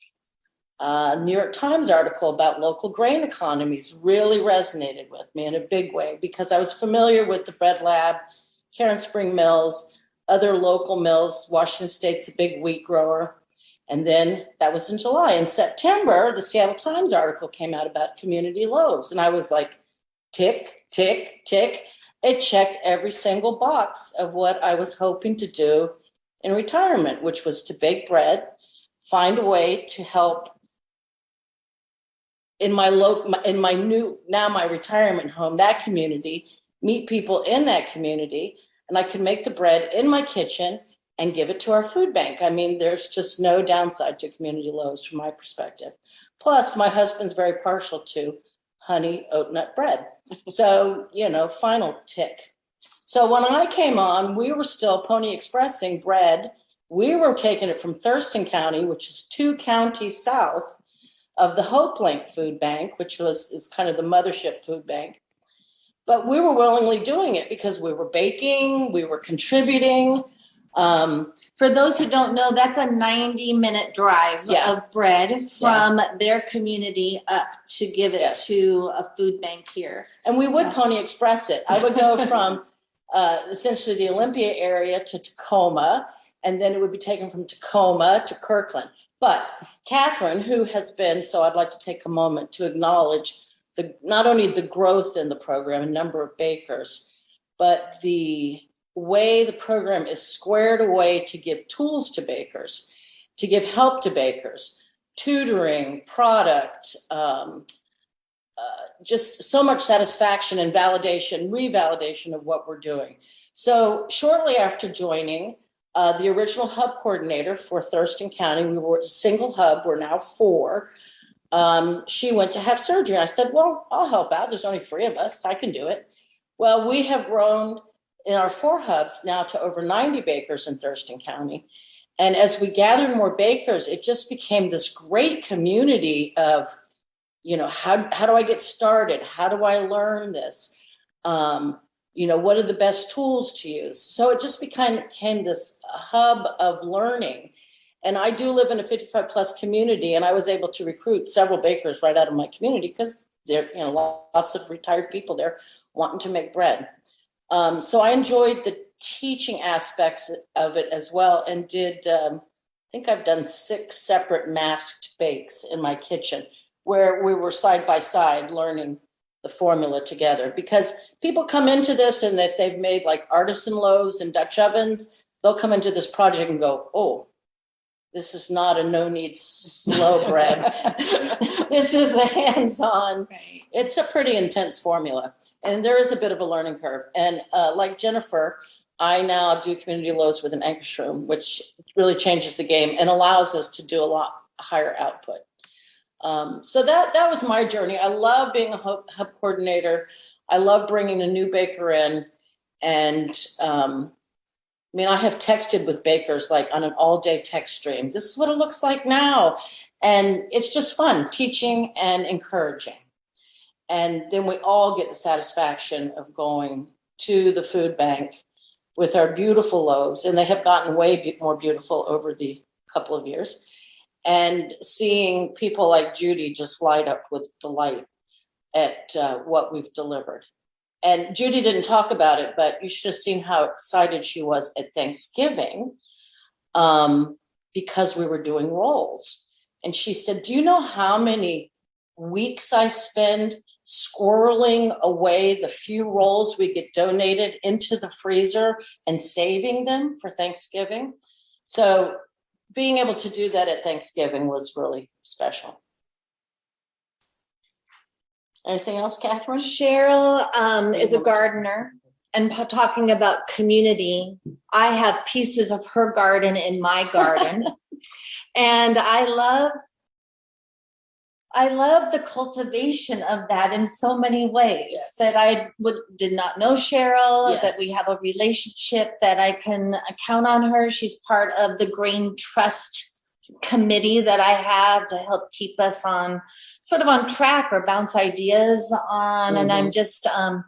New York Times article about local grain economies really resonated with me in a big way, because I was familiar with the Bread Lab, Karen Spring Mills, other local mills. Washington State's a big wheat grower. And then that was in July. In September, the Seattle Times article came out about Community Loaves. And I was like, tick, tick, tick. It checked every single box of what I was hoping to do in retirement, which was to bake bread, find a way to help in my retirement home, that community, meet people in that community, and I could make the bread in my kitchen and give it to our food bank. I mean, there's just no downside to Community Loaves from my perspective. Plus, my husband's very partial to honey oat nut bread. So, final tick. So when I came on, we were still Pony Expressing bread. We were taking it from Thurston County, which is 2 counties south of the Hope Link Food Bank, which is kind of the mothership food bank. But we were willingly doing it because we were baking, we were contributing. For those who don't know, that's a 90-minute drive of bread from their community up to give it to a food bank here. And we would Pony Express it. I would go from essentially the Olympia area to Tacoma, and then it would be taken from Tacoma to Kirkland. But Katherine, who has been, so I'd like to take a moment to acknowledge not only the growth in the program and number of bakers, but the way the program is squared away to give tools to bakers, to give help to bakers, tutoring, product, just so much satisfaction and validation, revalidation of what we're doing. So shortly after joining, the original hub coordinator for Thurston County, we were a single hub, we're now 4. She went to have surgery. And I said, well, I'll help out. There's only 3 of us. I can do it. Well, we have grown in our 4 hubs now to over 90 bakers in Thurston County. And as we gathered more bakers, it just became this great community of, how do I get started? How do I learn this? What are the best tools to use? So it just became this hub of learning. And I do live in a 55 plus community, and I was able to recruit several bakers right out of my community because there are lots of retired people there wanting to make bread. So I enjoyed teaching aspects of it as well, and did, I think I've done 6 separate masked bakes in my kitchen where we were side by side learning the formula together, because people come into this, and if they've made like artisan loaves and Dutch ovens, they'll come into this project and go, oh, this is not a no-knead slow bread. This is a hands-on. Right. It's a pretty intense formula, and there is a bit of a learning curve. And like Jennifer, I now do community loaves with an anchor shroom, which really changes the game and allows us to do a lot higher output. So that was my journey. I love being a hub coordinator. I love bringing a new baker in, and I mean, I have texted with bakers like on an all-day text stream. This is what it looks like now. And it's just fun teaching and encouraging. And then we all get the satisfaction of going to the food bank with our beautiful loaves. And they have gotten way more beautiful over the couple of years. And seeing people like Judy just light up with delight at what we've delivered. And Judy didn't talk about it, but you should have seen how excited she was at Thanksgiving because we were doing rolls. And she said, do you know how many weeks I spend squirreling away the few rolls we get donated into the freezer and saving them for Thanksgiving? So being able to do that at Thanksgiving was really special. Anything else, Katherine? Cheryl is a gardener, and talking about community, I have pieces of her garden in my garden. And I love the cultivation of that in so many ways. Yes. That I did not know Cheryl, yes. That we have a relationship, that I can count on her. She's part of the Grain Trust committee that I have to help keep us on track or bounce ideas on. Mm-hmm. And I'm just, I'm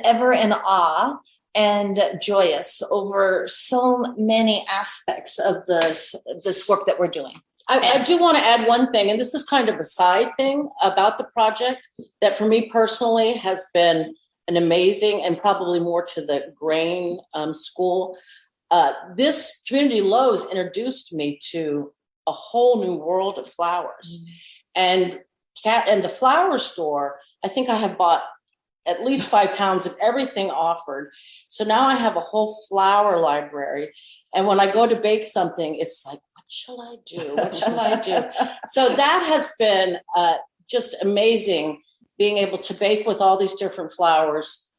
ever in awe and joyous over so many aspects of this work that we're doing. I do want to add one thing, and this is kind of a side thing about the project that for me personally has been an amazing, and probably more to the grain school. This Community Loaves introduced me to a whole new world of flowers. Mm-hmm. And the flower store, I think I have bought at least 5 pounds of everything offered. So now I have a whole flower library. And when I go to bake something, it's like, what shall I do? What shall I do? So that has been just amazing, being able to bake with all these different flowers,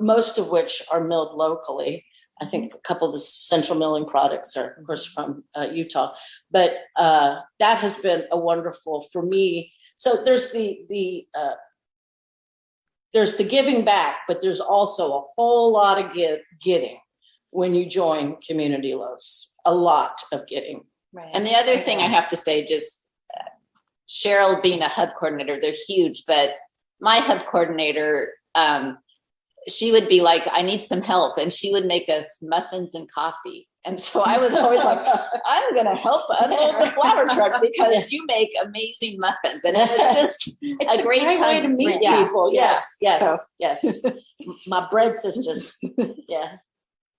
most of which are milled locally. I think a couple of the central milling products are, of course, from Utah. But that has been a wonderful for me. So there's there's the giving back, but there's also a whole lot of getting when you join Community Loaves. A lot of getting. Right. And the other thing I have to say, just Cheryl being a hub coordinator, they're huge, but my hub coordinator, she would be like, I need some help. And she would make us muffins and coffee. And so I was always like, I'm going to help unload the flour truck because you make amazing muffins. And it was just it's a great way to meet people. Yes. So. My bread sisters. Yeah.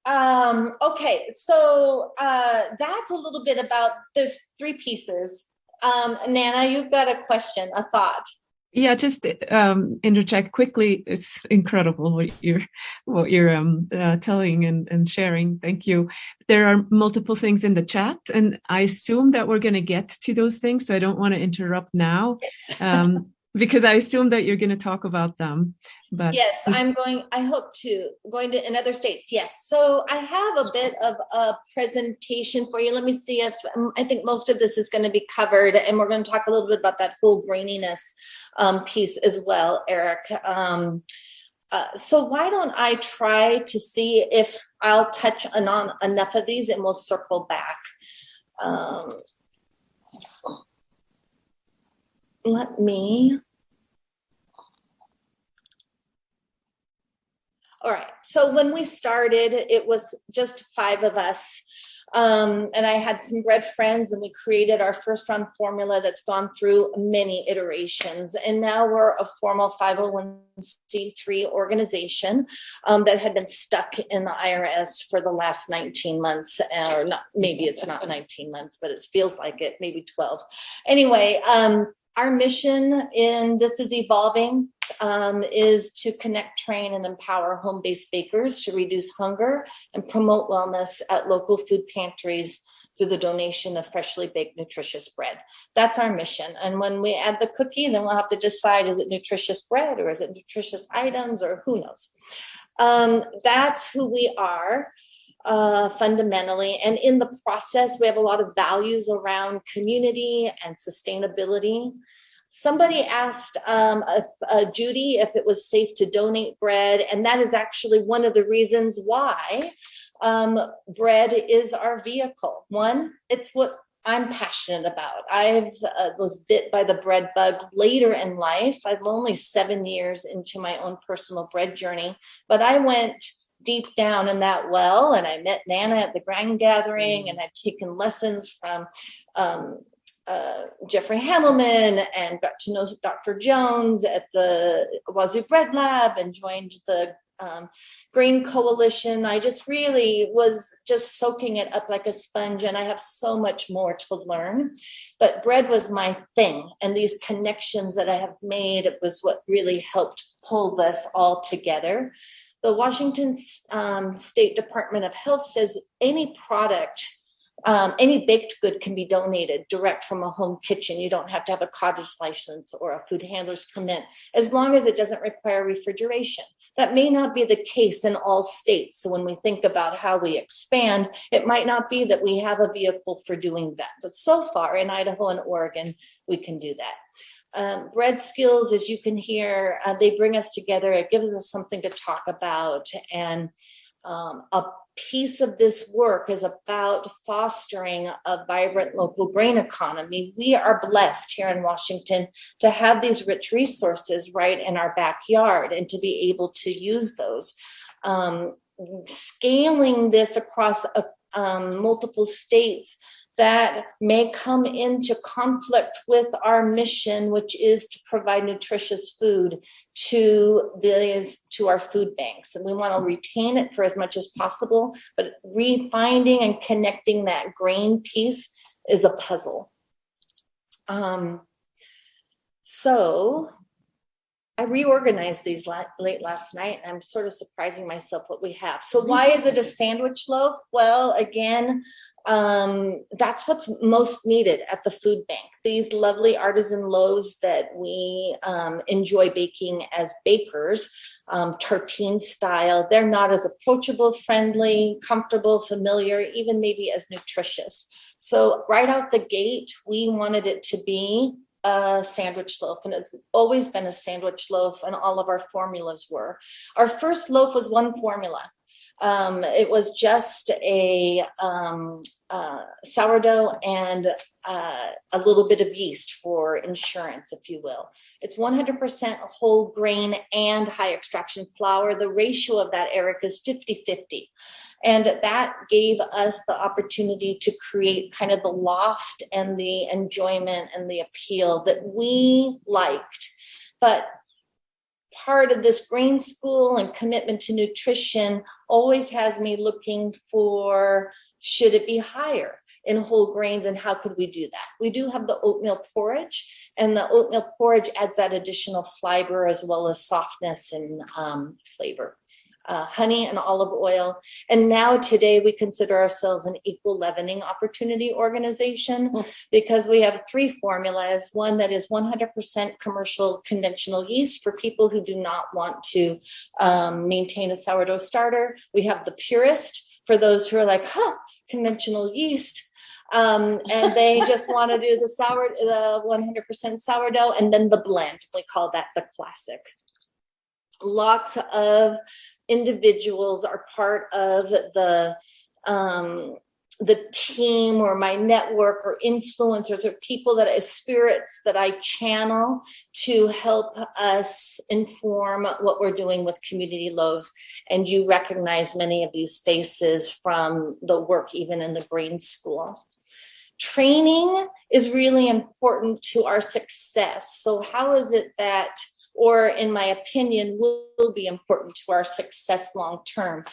Okay. So that's a little bit about, there's 3 pieces. Nana, you've got a question, a thought. Yeah, just interject quickly. It's incredible what you're telling and sharing. Thank you. There are multiple things in the chat, and I assume that we're going to get to those things. So I don't want to interrupt now, because I assume that you're going to talk about them. But yes, I hope to going to in other states. Yes. So I have a bit of a presentation for you. Let me see if I think most of this is going to be covered, and we're going to talk a little bit about that whole graininess piece as well, Eric. So why don't I try to see if I'll touch on enough of these, and we'll circle back. Let me. All right. So when we started, it was just 5 of us. And I had some bread friends, and we created our first run formula that's gone through many iterations. And now we're a formal 501c3 organization that had been stuck in the IRS for the last 19 months, or not, maybe it's not 19 months, but it feels like it, maybe 12. Anyway, our mission in This Is Evolving is to connect, train, and empower home-based bakers to reduce hunger and promote wellness at local food pantries through the donation of freshly baked, nutritious bread. That's our mission. And when we add the cookie, then we'll have to decide, is it nutritious bread or is it nutritious items, or who knows? That's who we are. Fundamentally, and in the process, we have a lot of values around community and sustainability. Somebody asked Judy if it was safe to donate bread, and that is actually one of the reasons why bread is our vehicle. One, it's what I'm passionate about. I was bit by the bread bug later in life. I'm only 7 years into my own personal bread journey, but I went deep down in that well, and I met Nana at the grand gathering, and I'd taken lessons from Jeffrey Hamelman, and got to know Dr. Jones at the Wazoo Bread Lab, and joined the Grain Coalition. I just really was just soaking it up like a sponge, and I have so much more to learn. But bread was my thing, and these connections that I have made was what really helped pull this all together. The Washington State Department of Health says any product, any baked good can be donated direct from a home kitchen. You don't have to have a cottage license or a food handler's permit, as long as it doesn't require refrigeration. That may not be the case in all states. So when we think about how we expand, it might not be that we have a vehicle for doing that. But so far in Idaho and Oregon, we can do that. Bread skills, as you can hear, they bring us together. It gives us something to talk about. And a piece of this work is about fostering a vibrant local grain economy. We are blessed here in Washington to have these rich resources right in our backyard, and to be able to use those. Scaling this across multiple states, that may come into conflict with our mission, which is to provide nutritious food to our food banks. And we want to retain it for as much as possible, but refinding and connecting that grain piece is a puzzle. So I reorganized these late last night, and I'm sort of surprising myself what we have. So why is it a sandwich loaf? Well, again, that's what's most needed at the food bank. These lovely artisan loaves that we enjoy baking as bakers, tartine style, they're not as approachable, friendly, comfortable, familiar, even maybe as nutritious. So right out the gate, we wanted it to be a sandwich loaf, and it's always been a sandwich loaf, and all of our formulas were. Our first loaf was one formula. It was just a sourdough and a little bit of yeast for insurance, if you will. It's 100% whole grain and high extraction flour. The ratio of that, Eric, is 50-50. And that gave us the opportunity to create kind of the loft and the enjoyment and the appeal that we liked. But part of this grain school and commitment to nutrition always has me looking for, should it be higher in whole grains, and how could we do that? We do have the oatmeal porridge, and the oatmeal porridge adds that additional fiber as well as softness and flavor. Honey and olive oil. And now today we consider ourselves an equal leavening opportunity organization, because we have 3 formulas. One that is 100% commercial conventional yeast for people who do not want to maintain a sourdough starter. We have the purist for those who are like, conventional yeast. And they just want to do the 100% sourdough, and then the blend. We call that the classic. Lots of individuals are part of the the team or my network or influencers or people that are spirits that I channel to help us inform what we're doing with Community Loaves. And you recognize many of these faces from the work even in the grain school. Training is really important to our success. So how is it that, or in my opinion, will be important to our success long term?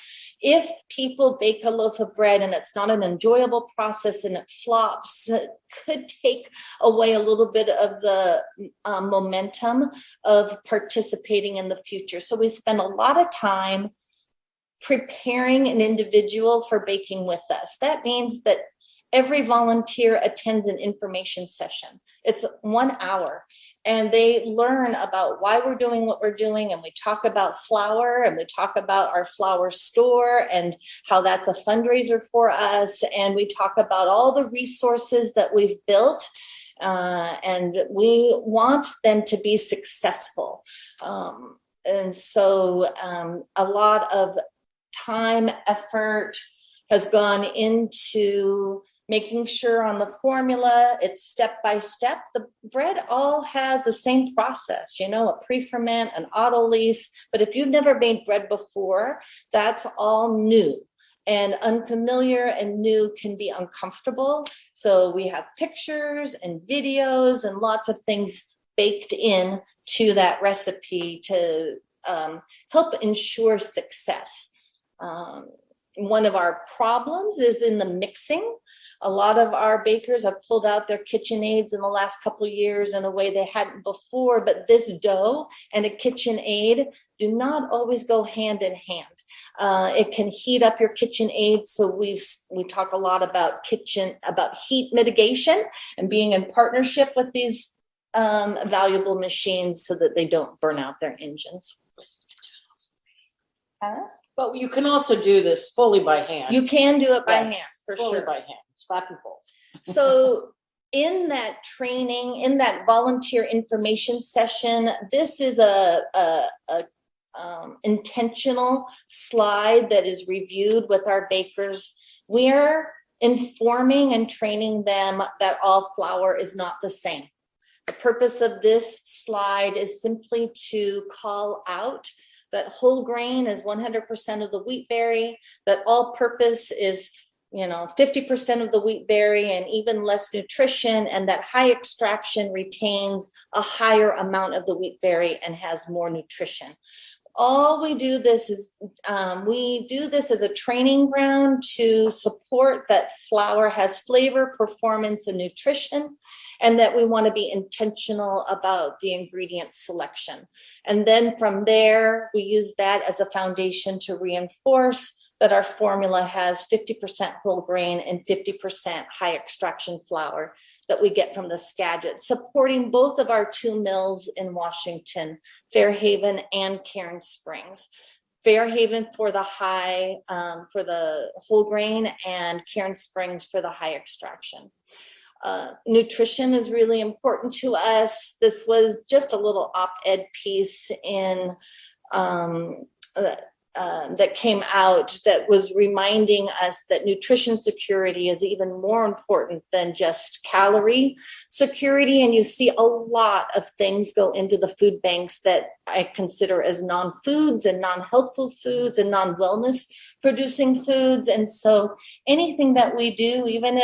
If people bake a loaf of bread and it's not an enjoyable process and it flops, it could take away a little bit of the momentum of participating in the future. So we spend a lot of time preparing an individual for baking with us. That means that every volunteer attends an information session. It's 1 hour, and they learn about why we're doing what we're doing, and we talk about flour, and we talk about our flour store and how that's a fundraiser for us, and we talk about all the resources that we've built, and we want them to be successful. And so a lot of time, effort has gone into making sure on the formula, it's step by step. The bread all has the same process, a pre-ferment, an autolyse. But if you've never made bread before, that's all new. And unfamiliar and new can be uncomfortable. So we have pictures and videos and lots of things baked in to that recipe to help ensure success. One of our problems is in the mixing. A lot of our bakers have pulled out their KitchenAids in the last couple of years in a way they hadn't before, but this dough and a KitchenAid do not always go hand in hand. It can heat up your KitchenAid. So we talk a lot about heat mitigation and being in partnership with these valuable machines so that they don't burn out their engines. But you can also do this fully by hand. You can do it by hand, for fully sure. by hand, slap and fold. So in that training, in that volunteer information session, this is a intentional slide that is reviewed with our bakers. We're informing and training them that all flour is not the same. The purpose of this slide is simply to call out that whole grain is 100% of the wheat berry, that all purpose is 50% of the wheat berry and even less nutrition, and that high extraction retains a higher amount of the wheat berry and has more nutrition. All we do this as a training ground to support that flour has flavor, performance, and nutrition, and that we want to be intentional about the ingredient selection. And then from there, we use that as a foundation to reinforce that our formula has 50% whole grain and 50% high extraction flour that we get from the Skagit, supporting both of our 2 mills in Washington, Fairhaven and Cairn Springs. Fairhaven for the for the whole grain, and Cairn Springs for the high extraction. Nutrition is really important to us. This was just a little op-ed piece in that came out that was reminding us that nutrition security is even more important than just calorie security. And you see a lot of things go into the food banks that I consider as non-foods and non-healthful foods and non-wellness producing foods. And so anything that we do, even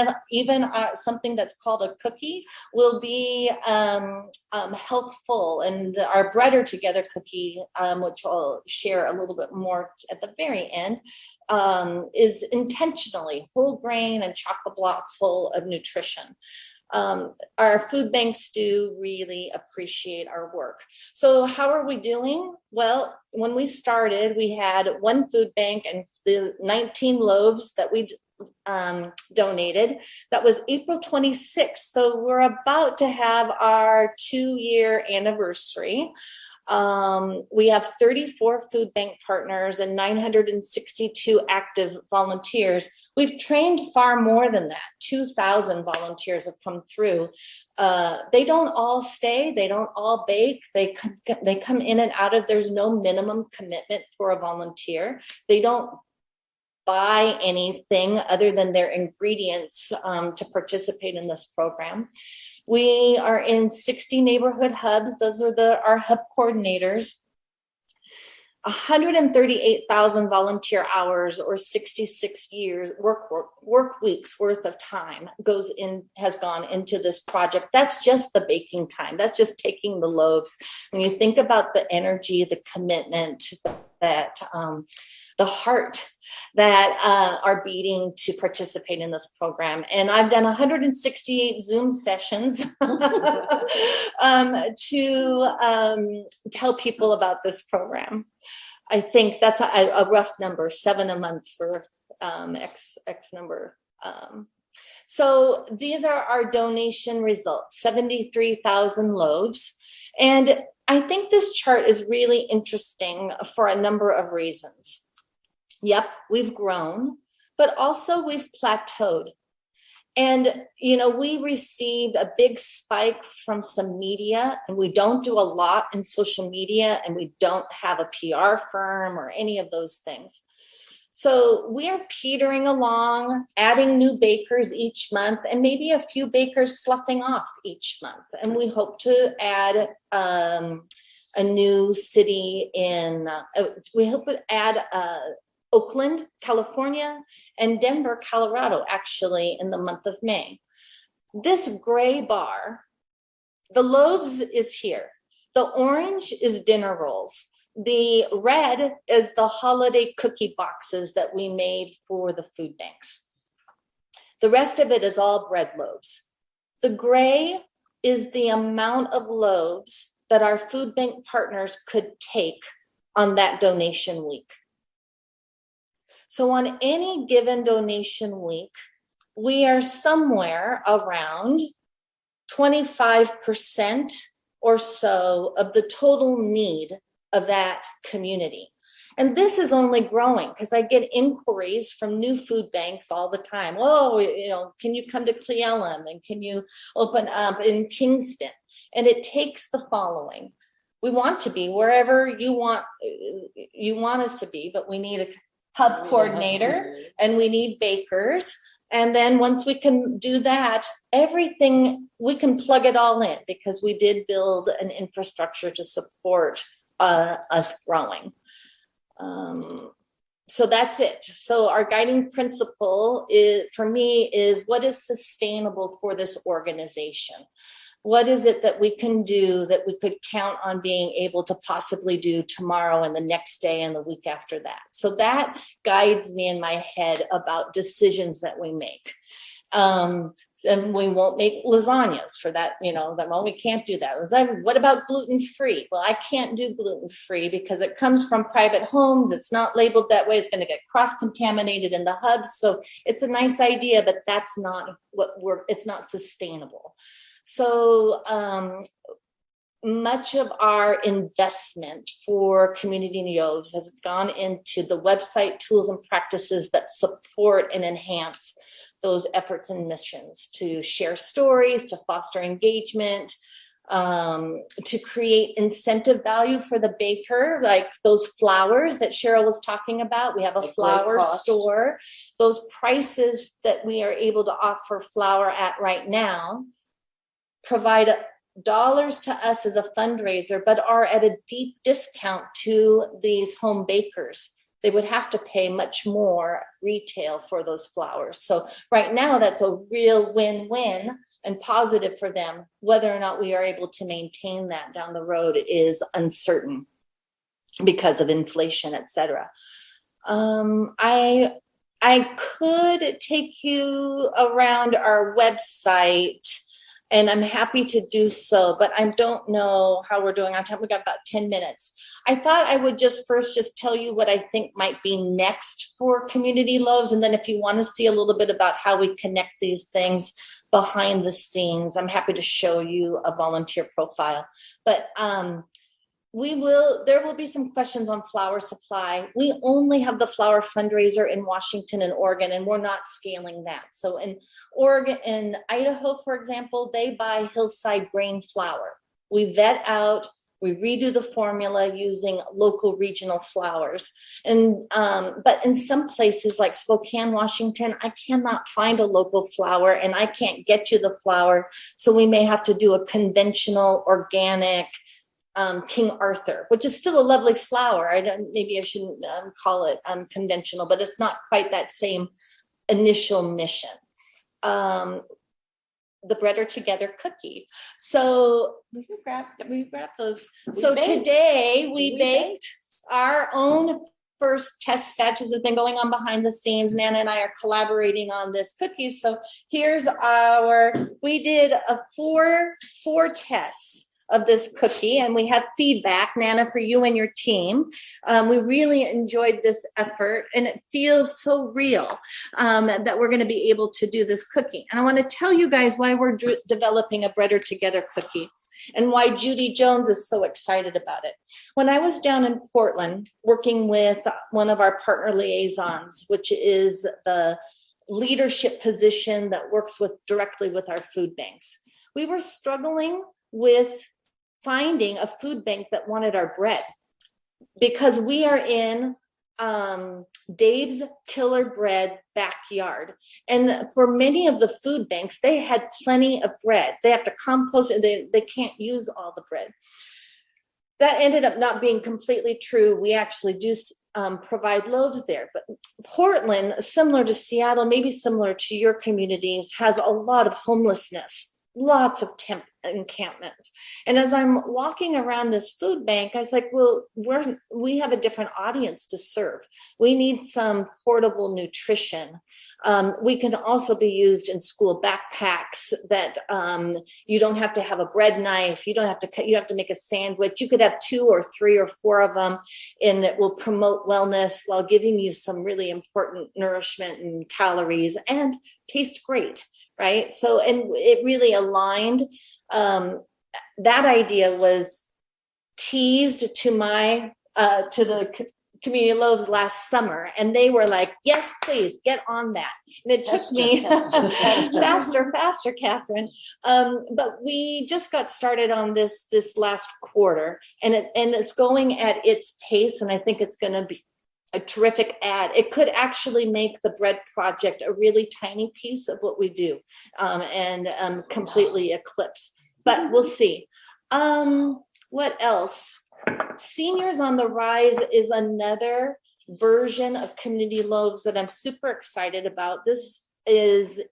something that's called a cookie, will be healthful. And our Breader Together cookie, which I'll share a little bit more at the very end, is intentionally whole grain and chocolate block full of nutrition. Our food banks do really appreciate our work. So how are we doing? Well, when we started, we had 1 food bank and the 19 loaves that we donated. That was April 26th. So we're about to have our 2-year anniversary. We have 34 food bank partners and 962 active volunteers. We've trained far more than that. 2,000 volunteers have come through. They don't all stay. They don't all bake. They come in and out of, there's no minimum commitment for a volunteer. They don't buy anything other than their ingredients to participate in this program. We are in 60 neighborhood hubs. Those are our hub coordinators. 138,000 volunteer hours, or 66 years work weeks worth of time has gone into this project. That's just the baking time. That's just taking the loaves. When you think about the energy, the commitment, that the heart that are beating to participate in this program. And I've done 168 Zoom sessions to tell people about this program. I think that's a rough number, 7 a month for X number. So these are our donation results, 73,000 loaves. And I think this chart is really interesting for a number of reasons. Yep, we've grown, but also we've plateaued. And, we received a big spike from some media, and we don't do a lot in social media, and we don't have a PR firm or any of those things. So we are petering along, adding new bakers each month, and maybe a few bakers sloughing off each month. And we hope to add a new city Oakland, California, and Denver, Colorado, actually, in the month of May. This gray bar, the loaves is here. The orange is dinner rolls. The red is the holiday cookie boxes that we made for the food banks. The rest of it is all bread loaves. The gray is the amount of loaves that our food bank partners could take on that donation week. So on any given donation week, we are somewhere around 25% or so of the total need of that community. And this is only growing because I get inquiries from new food banks all the time. Oh, can you come to Cleellum, and can you open up in Kingston? And it takes the following. We want to be wherever you want us to be, but we need a hub coordinator and we need bakers. And then once we can do that, everything, we can plug it all in because we did build an infrastructure to support us growing. So that's it. So our guiding principle for me is what is sustainable for this organization? What is it that we can do that we could count on being able to possibly do tomorrow and the next day and the week after that? So that guides me in my head about decisions that we make. And we won't make lasagnas for that, we can't do that. What about gluten-free? Well, I can't do gluten-free because it comes from private homes. It's not labeled that way. It's going to get cross-contaminated in the hubs. So it's a nice idea, but that's not it's not sustainable. So much of our investment for Community Loaves has gone into the website tools and practices that support and enhance those efforts and missions, to share stories, to foster engagement, to create incentive value for the baker, like those flowers that Cheryl was talking about. We have a flower store. Those prices that we are able to offer flour at right now provide dollars to us as a fundraiser, but are at a deep discount to these home bakers. They would have to pay much more retail for those flowers. So right now, that's a real win-win and positive for them. Whether or not we are able to maintain that down the road is uncertain because of inflation, et cetera. I could take you around our website, and I'm happy to do so, but I don't know how we're doing on time. We got about 10 minutes. I thought I would just tell you what I think might be next for Community Loaves. And then if you want to see a little bit about how we connect these things behind the scenes, I'm happy to show you a volunteer profile. But there will be some questions on flour supply. We only have the flour fundraiser in Washington and Oregon, and we're not scaling that. So in Oregon and Idaho, for example, they buy Hillside grain flour. We vet out We redo the formula using local regional flours. And but in some places like Spokane, Washington, I cannot find a local flour and I can't get you the flour. So we may have to do a conventional organic King Arthur, which is still a lovely flour. Maybe I shouldn't call it conventional, but it's not quite that same initial mission. The Bread Are Together cookie. So we grab those. Today we baked our own first test batches have been going on behind the scenes. Nana and I are collaborating on this cookie. So here's we did a four tests of this cookie, and we have feedback, Nana, for you and your team. We really enjoyed this effort, and it feels so real that we're going to be able to do this cookie. And I want to tell you guys why we're developing a Bread Are Together cookie and why Judy Jones is so excited about it. When I was down in Portland working with one of our partner liaisons, which is the leadership position that works directly with our food banks, we were struggling with finding a food bank that wanted our bread, because we are in Dave's Killer Bread backyard. And for many of the food banks, they had plenty of bread. They have to compost it. They can't use all the bread. That ended up not being completely true. We actually do provide loaves there. But Portland, similar to Seattle, maybe similar to your communities, has a lot of homelessness, lots of tent encampments. And as I'm walking around this food bank, I was like, well, we have a different audience to serve. We need some portable nutrition. We can also be used in school backpacks that you don't have to have a bread knife. You don't have to cut, you have to make a sandwich. You could have 2 or 3 or 4 of them, and it will promote wellness while giving you some really important nourishment and calories and taste great. Right. So, and it really aligned. That idea was teased to the community Loaves last summer, and they were like, yes, please get on that. And it took me faster, Katherine. But we just got started on this last quarter, and it's going at its pace. And I think it's going to be a terrific ad. It could actually make the bread project a really tiny piece of what we do, and completely eclipse. But we'll see. What else? Seniors on the Rise is another version of Community Loaves that I'm super excited about. This is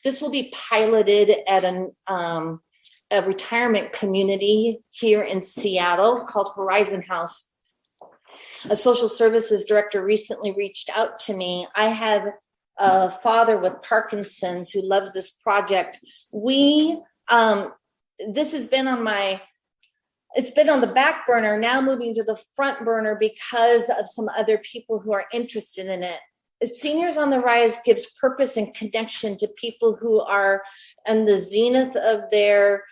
this will be piloted at a retirement community here in Seattle called Horizon House. A social services director recently reached out to me. I have a father with Parkinson's who loves this project. This has been it's been on the back burner, now moving to the front burner because of some other people who are interested in it. Seniors on the Rise gives purpose and connection to people who are in the zenith of their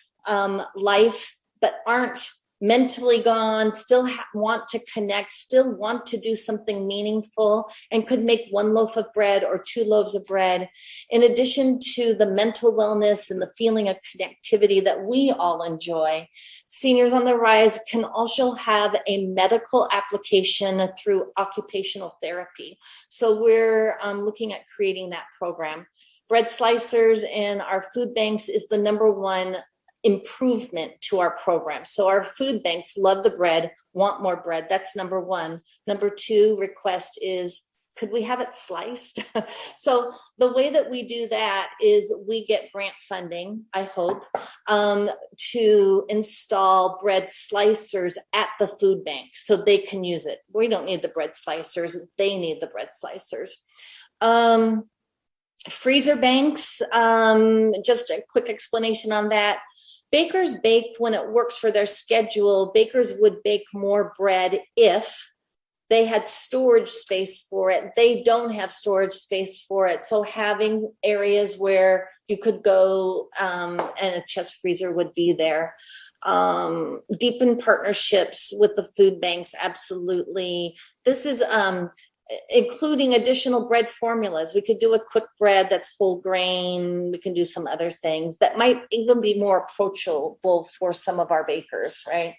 life, but aren't mentally gone, still want to connect, still want to do something meaningful, and could make 1 loaf of bread or 2 loaves of bread. In addition to the mental wellness and the feeling of connectivity that we all enjoy, Seniors on the Rise can also have a medical application through occupational therapy. So we're looking at creating that program. Bread slicers in our food banks is the #1 improvement to our program. So our food banks love the bread, want more bread. That's #1. #2 request is, could we have it sliced? So the way that we do that is we get grant funding, I hope, to install bread slicers at the food bank so they can use it. We don't need the bread slicers. They need the bread slicers. Freezer banks, just a quick explanation on that. Bakers bake when it works for their schedule. Bakers would bake more bread if they had storage space for it. They don't have storage space for it. So having areas where you could go and a chest freezer would be there. Deepen partnerships with the food banks, absolutely. This is including additional bread formulas. We could do a quick bread that's whole grain. We can do some other things that might even be more approachable for some of our bakers, right?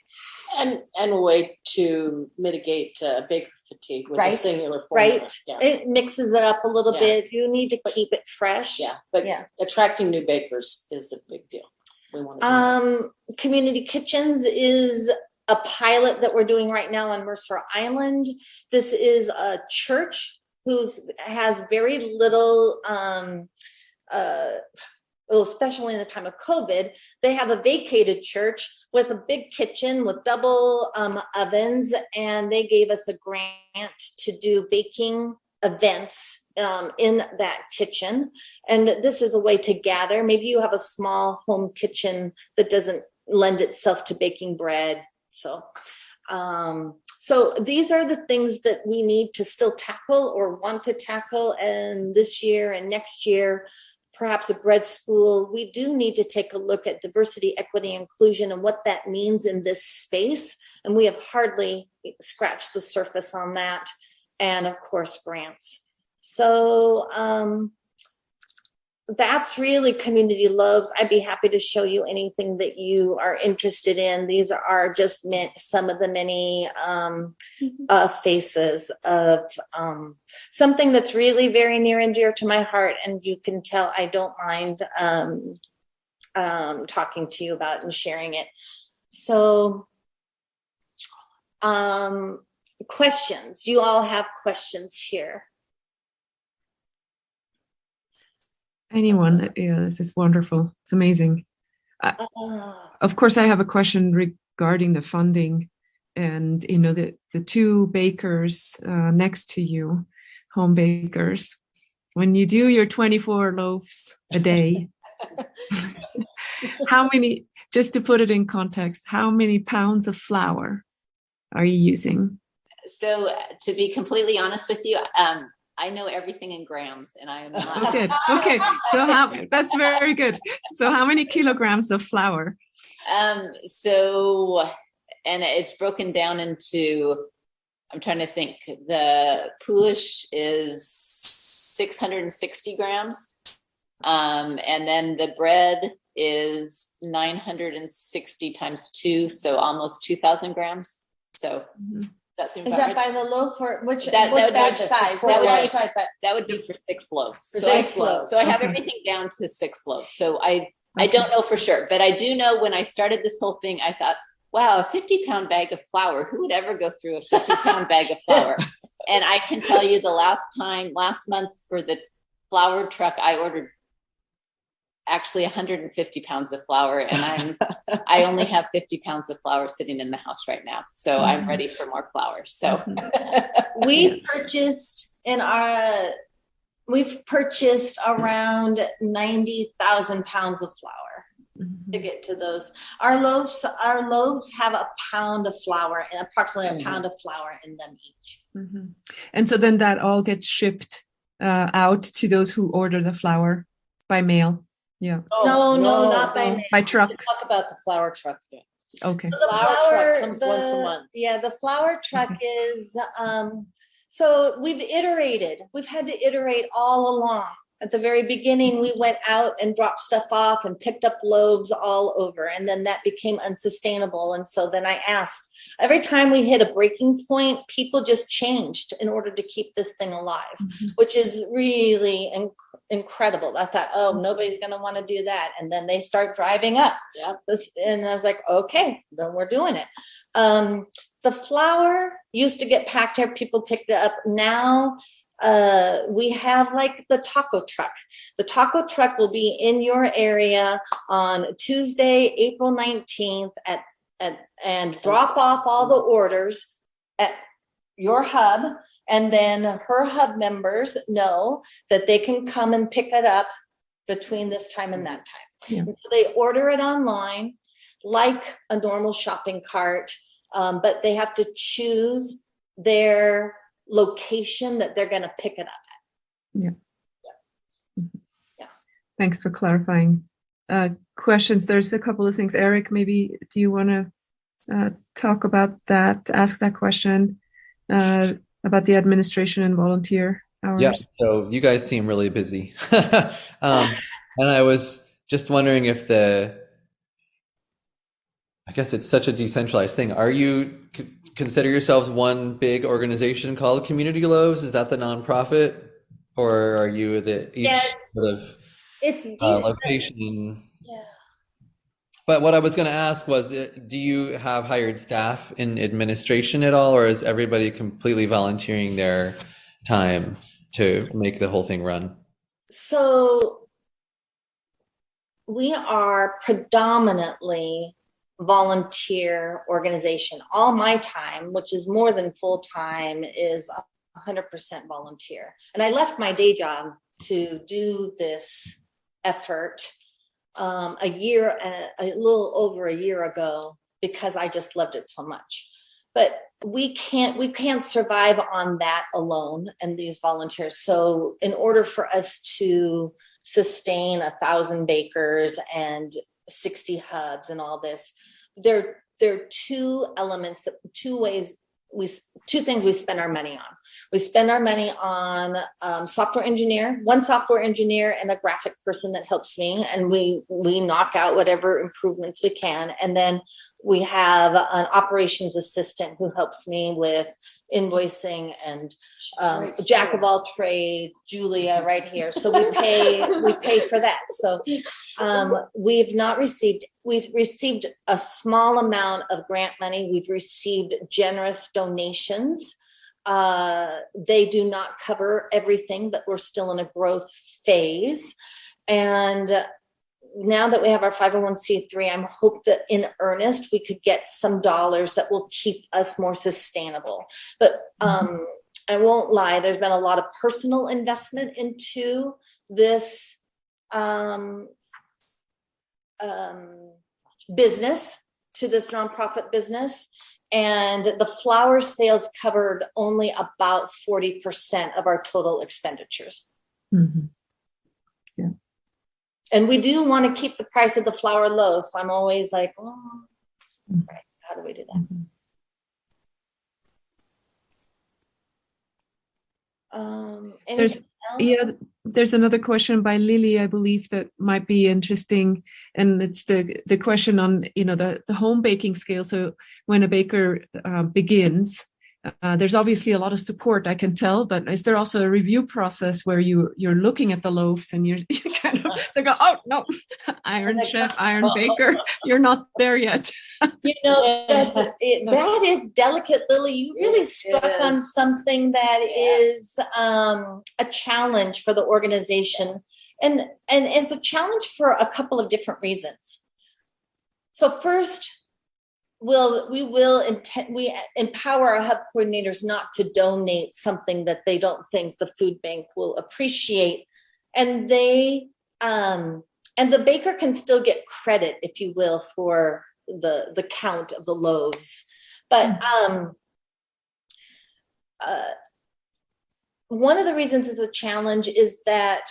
And a way to mitigate baker fatigue with a singular formula. Right. Yeah. It mixes it up a little bit. You need to keep it fresh. Yeah, but attracting new bakers is a big deal. We want to do Community kitchens is a pilot that we're doing right now on Mercer Island. This is a church has very little, especially in the time of COVID, they have a vacated church with a big kitchen with double ovens, and they gave us a grant to do baking events in that kitchen. And this is a way to gather. Maybe you have a small home kitchen that doesn't lend itself to baking bread. So these are the things that we need to still tackle or want to tackle. And this year and next year, perhaps a bread school, we do need to take a look at diversity, equity, inclusion, and what that means in this space. And we have hardly scratched the surface on that. And of course, grants. So that's really Community Loaves. I'd be happy to show you anything that you are interested in. These are just some of the many faces of something that's really very near and dear to my heart. And you can tell I don't mind talking to you about and sharing it. So questions. Do you all have questions here? Anyone? Yeah, this is wonderful. It's amazing. Of course, I have a question regarding the funding, and the two bakers next to you, home bakers. When you do your 24 loaves a day, how many? Just to put it in context, how many pounds of flour are you using? So, to be completely honest with you, I know everything in grams, and I am not. Good. Okay. So that's very good. So how many kilograms of flour? And it's broken down into, I'm trying to think, the poolish is 660 grams. And then the bread is 960 times 2, so almost 2,000 grams. So that seems is that right? by the loaf or which size? That would be for 6 loaves. For 6 loaves. So I have everything down to 6 loaves. So I don't know for sure, but I do know when I started this whole thing, I thought, wow, a 50-pound bag of flour. Who would ever go through a 50-pound bag of flour? And I can tell you last month for the flour truck, I ordered actually 150 pounds of flour, and I only have 50 pounds of flour sitting in the house right now. So I'm ready for more flour. So we've purchased around 90,000 pounds of flour to get to those. Our loaves have a pound of flour and approximately a pound of flour in them each. And so then that all gets shipped out to those who order the flour by mail. Yeah. No, not by mail. By truck. Talk about the flour truck. Yeah. Okay. So the flour truck comes once a month. Yeah, the flour truck is so we've iterated. We've had to iterate all along. At the very beginning, we went out and dropped stuff off and picked up loaves all over. And then that became unsustainable. And so then I asked, every time we hit a breaking point, people just changed in order to keep this thing alive, which is really incredible. I thought, nobody's going to want to do that. And then they start driving up. And I was like, okay, then we're doing it. The flour used to get packed here. People picked it up. Now, we have like the taco truck. The taco truck will be in your area on Tuesday, April 19th and drop off all the orders at your hub. And then her hub members know that they can come and pick it up between this time and that time. Yeah. And so they order it online like a normal shopping cart, but they have to choose their location that they're going to pick it up at. Yeah. Thanks for clarifying. Questions. There's a couple of things. Eric, maybe do you want to talk about that? Ask that question. about the administration and volunteer hours. Yeah, so you guys seem really busy. And I was just wondering if I guess it's such a decentralized thing. Are you consider yourselves one big organization called Community Loaves? Is that the nonprofit? Or are you each sort of location? Yeah. But what I was going to ask was, do you have hired staff in administration at all, or is everybody completely volunteering their time to make the whole thing run? So we are predominantly volunteer organization. All my time, which is more than full time, is 100% volunteer. And I left my day job to do this effort a little over a year ago because I just loved it so much. But we can't survive on that alone and these volunteers. So in order for us to sustain 1,000 bakers and 60 hubs and all this, there are two things we spend our money on. We spend our money on one software engineer and a graphic person that helps me, and we knock out whatever improvements we can. And then we have an operations assistant who helps me with invoicing and jack of all trades, Julia, right here. So we pay for that. So we've received a small amount of grant money. We've received generous donations. They do not cover everything, but we're still in a growth phase. And now that we have our 501c3, I'm hope that in earnest, we could get some dollars that will keep us more sustainable. But I won't lie, there's been a lot of personal investment into this business, to this nonprofit business. And the flour sales covered only about 40% of our total expenditures. Mm-hmm. Yeah. And we do want to keep the price of the flour low. So I'm always like, right, how do we do that? There's another question by Lily, I believe, that might be interesting. And it's the question on, the home baking scale. So when a baker begins, there's obviously a lot of support, I can tell, but is there also a review process where you're looking at the loaves and you kind of, they go, oh no, Iron Chef, Iron Baker, you're not there yet. That is delicate, Lily. You really struck on something that is a challenge for the organization. And it's a challenge for a couple of different reasons. So first, we empower our hub coordinators not to donate something that they don't think the food bank will appreciate, and and the baker can still get credit, if you will, for the count of the loaves. But one of the reasons it's a challenge is that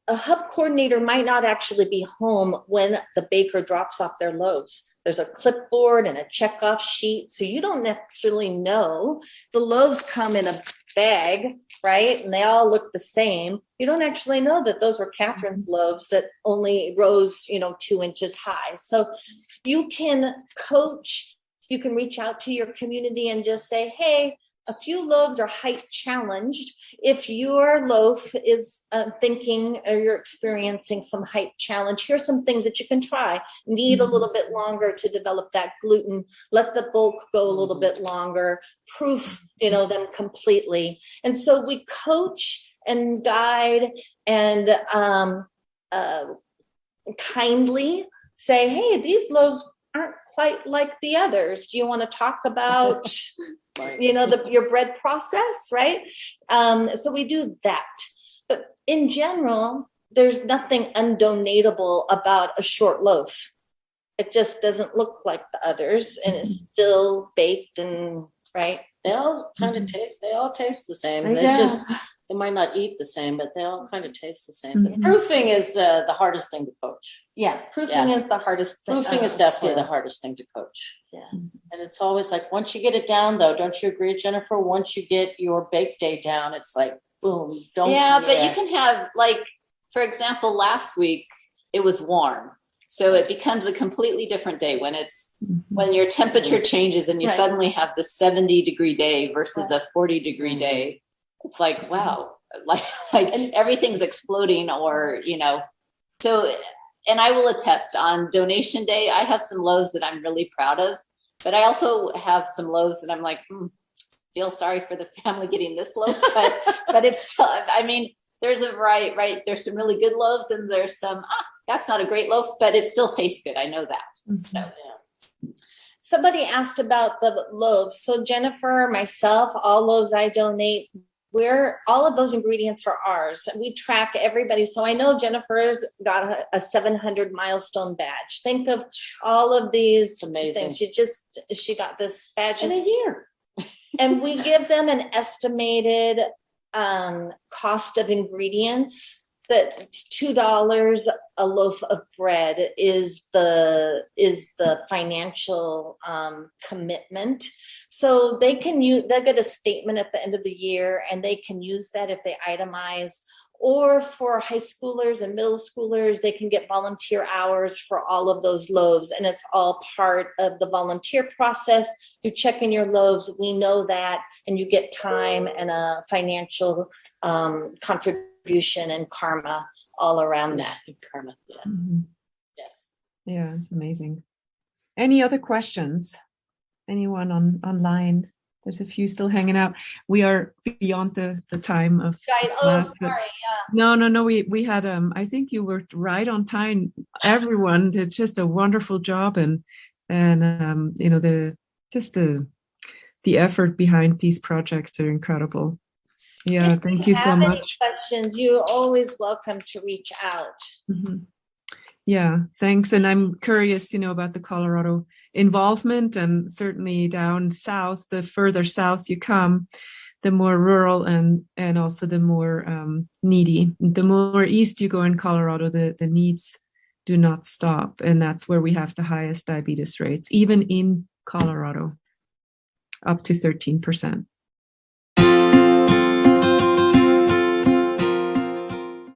a hub coordinator might not actually be home when the baker drops off their loaves. There's a clipboard and a checkoff sheet, so you don't necessarily know. The loaves come in a bag, right? And they all look the same. You don't actually know that those were Katherine's loaves that only rose, 2 inches high. So you can coach, you can reach out to your community and just say, hey, a few loaves are height challenged. If your loaf is thinking or you're experiencing some height challenge, here's some things that you can try. Need a little bit longer to develop that gluten. Let the bulk go a little bit longer. Proof, them completely. And so we coach and guide and kindly say, hey, these loaves aren't quite like the others. Do you want to talk about your bread process, right? So we do that. But in general, there's nothing undonatable about a short loaf. It just doesn't look like the others, and it's still baked and right. They all kind of taste. They all taste the same. There's just They might not eat the same, but they all kind of taste the same. Mhm. Proofing is the hardest thing to coach. Yeah, proofing is the hardest thing. Proofing is definitely the hardest thing to coach. Yeah. And it's always like, once you get it down, though, don't you agree, Jennifer? Once you get your bake day down, it's like, boom. But you can have, like, for example, last week it was warm. So it becomes a completely different day when your temperature changes and you suddenly have the 70-degree day versus a 40-degree day. It's like, wow, like and everything's exploding, or, so, and I will attest, on donation day, I have some loaves that I'm really proud of, but I also have some loaves that I'm like, feel sorry for the family getting this loaf, but it's still, I mean, there's a variety, right? There's some really good loaves and there's some, that's not a great loaf, but it still tastes good. I know that. Mm-hmm. So, yeah. Somebody asked about the loaves. So Jennifer, myself, all loaves I donate, all of those ingredients are ours. We track everybody. So I know Jennifer's got a 700 milestone badge. Think of all of these amazing things. She got this badge in a year. And we give them an estimated cost of ingredients. That $2 a loaf of bread is the financial commitment. So they'll get a statement at the end of the year, and they can use that if they itemize. Or for high schoolers and middle schoolers, they can get volunteer hours for all of those loaves, and it's all part of the volunteer process. You check in your loaves, we know that, and you get time and a financial contribution and karma all around that. Karma, yeah. Mm-hmm. Yes. Yeah, it's amazing. Any other questions? Anyone online? There's a few still hanging out. We are beyond the time of class, sorry. No. We had I think you were right on time. Everyone did just a wonderful job, and the effort behind these projects are incredible. Yeah, thank you so much. Any questions, you're always welcome to reach out. Mm-hmm. Yeah, thanks. And I'm curious, about the Colorado involvement, and certainly down south, the further south you come, the more rural and also the more needy. The more east you go in Colorado, the needs do not stop. And that's where we have the highest diabetes rates, even in Colorado, up to 13%.